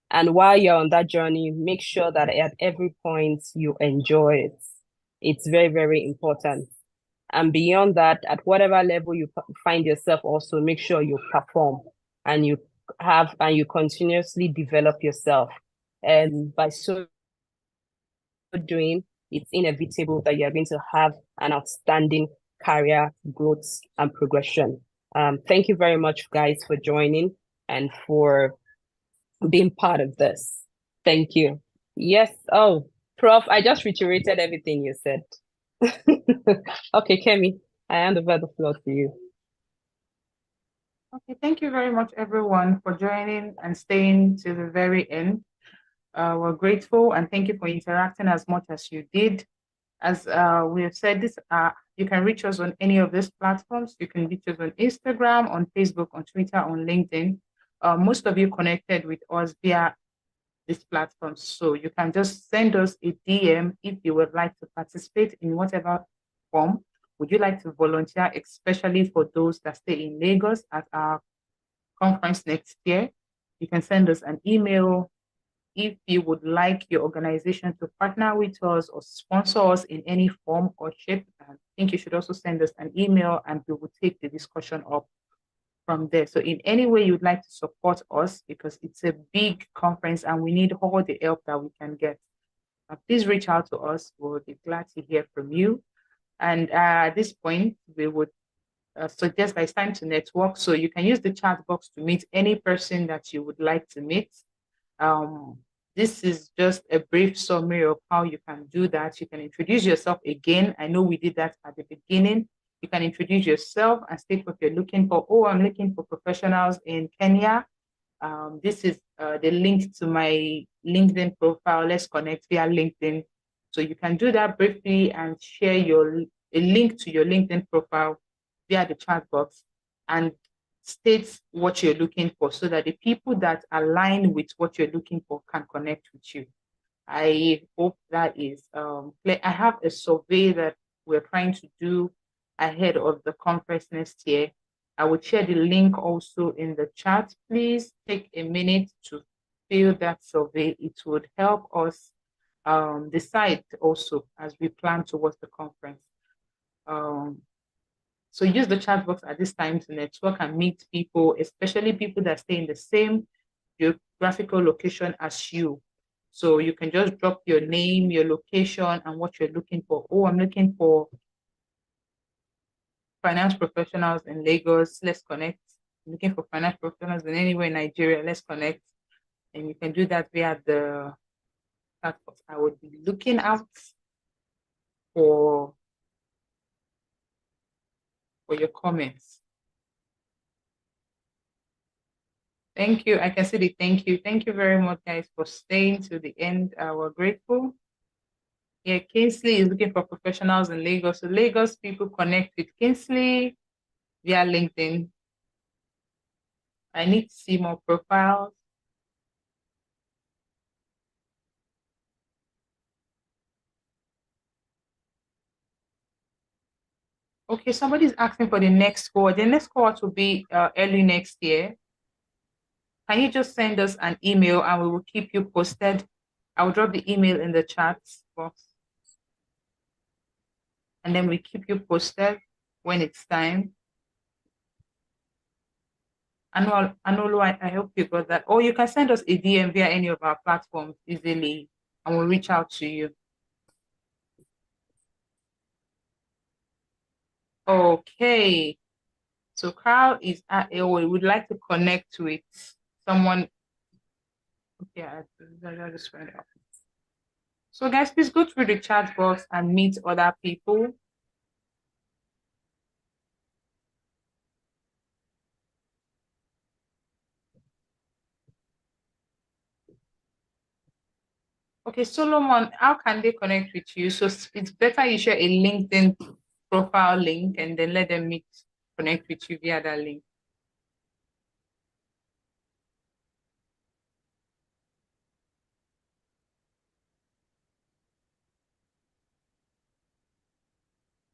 S1: And while you're on that journey, make sure that at every point you enjoy it. It's very, very important. And beyond that, at whatever level you find yourself, also make sure you perform and you continuously develop yourself. And by so doing, it's inevitable that you're going to have an outstanding career growth and progression. Thank you very much, guys, for joining and for being part of this. Thank you. Yes. Oh, Prof, I just reiterated everything you said. Okay, Kemi, I hand over the floor to you.
S2: Okay, thank you very much, everyone, for joining and staying to the very end. We're grateful, and thank you for interacting as much as you did. As we have said, you can reach us on any of these platforms. You can reach us on Instagram, on Facebook, on Twitter, on LinkedIn. Most of you connected with us via these platforms. So you can just send us a DM if you would like to participate in whatever form. Would you like to volunteer, especially for those that stay in Lagos at our conference next year? You can send us an email. If you would like your organization to partner with us or sponsor us in any form or shape, I think you should also send us an email, and we will take the discussion up from there. So in any way you'd like to support us, because it's a big conference and we need all the help that we can get, please reach out to us. We'll be glad to hear from you. And at this point, we would suggest that it's time to network. So you can use the chat box to meet any person that you would like to meet. This is just a brief summary of how you can do that. You can introduce yourself again. I know we did that at the beginning. You can introduce yourself and state what you're looking for. Oh, I'm looking for professionals in Kenya. This is the link to my LinkedIn profile. Let's connect via LinkedIn. So you can do that briefly and share a link to your LinkedIn profile via the chat box and state what you're looking for so that the people that align with what you're looking for can connect with you. I hope that is clear. I have a survey that we're trying to do ahead of the conference next year. I will share the link also in the chat. Please take a minute to fill that survey. It would help us decide also as we plan towards the conference. So use the chat box at this time to network and meet people, especially people that stay in the same geographical location as you. So you can just drop your name, your location, and what you're looking for. Oh, I'm looking for finance professionals in Lagos. Let's connect. I'm looking for finance professionals in anywhere in Nigeria. Let's connect. And you can do that via the chat box. I would be looking out for your comments. Thank you. I can see the thank you. Thank you very much, guys, for staying to the end. We're grateful. Yeah, Kingsley is looking for professionals in Lagos. So Lagos people connect with Kingsley via LinkedIn. I need to see more profiles. Okay, somebody's asking for the next cohort. The next cohort will be early next year. Can you just send us an email and we will keep you posted? I will drop the email in the chat box. And then we keep you posted when it's time. Anolo, I hope you got that. Or you can send us a DM via any of our platforms easily and we'll reach out to you. Okay. So Carl is we would like to connect with someone. Okay, I just read it. So guys, please go through the chat box and meet other people. Okay, Solomon, how can they connect with you? So it's better you share a LinkedIn profile link and then let them connect with you via that link.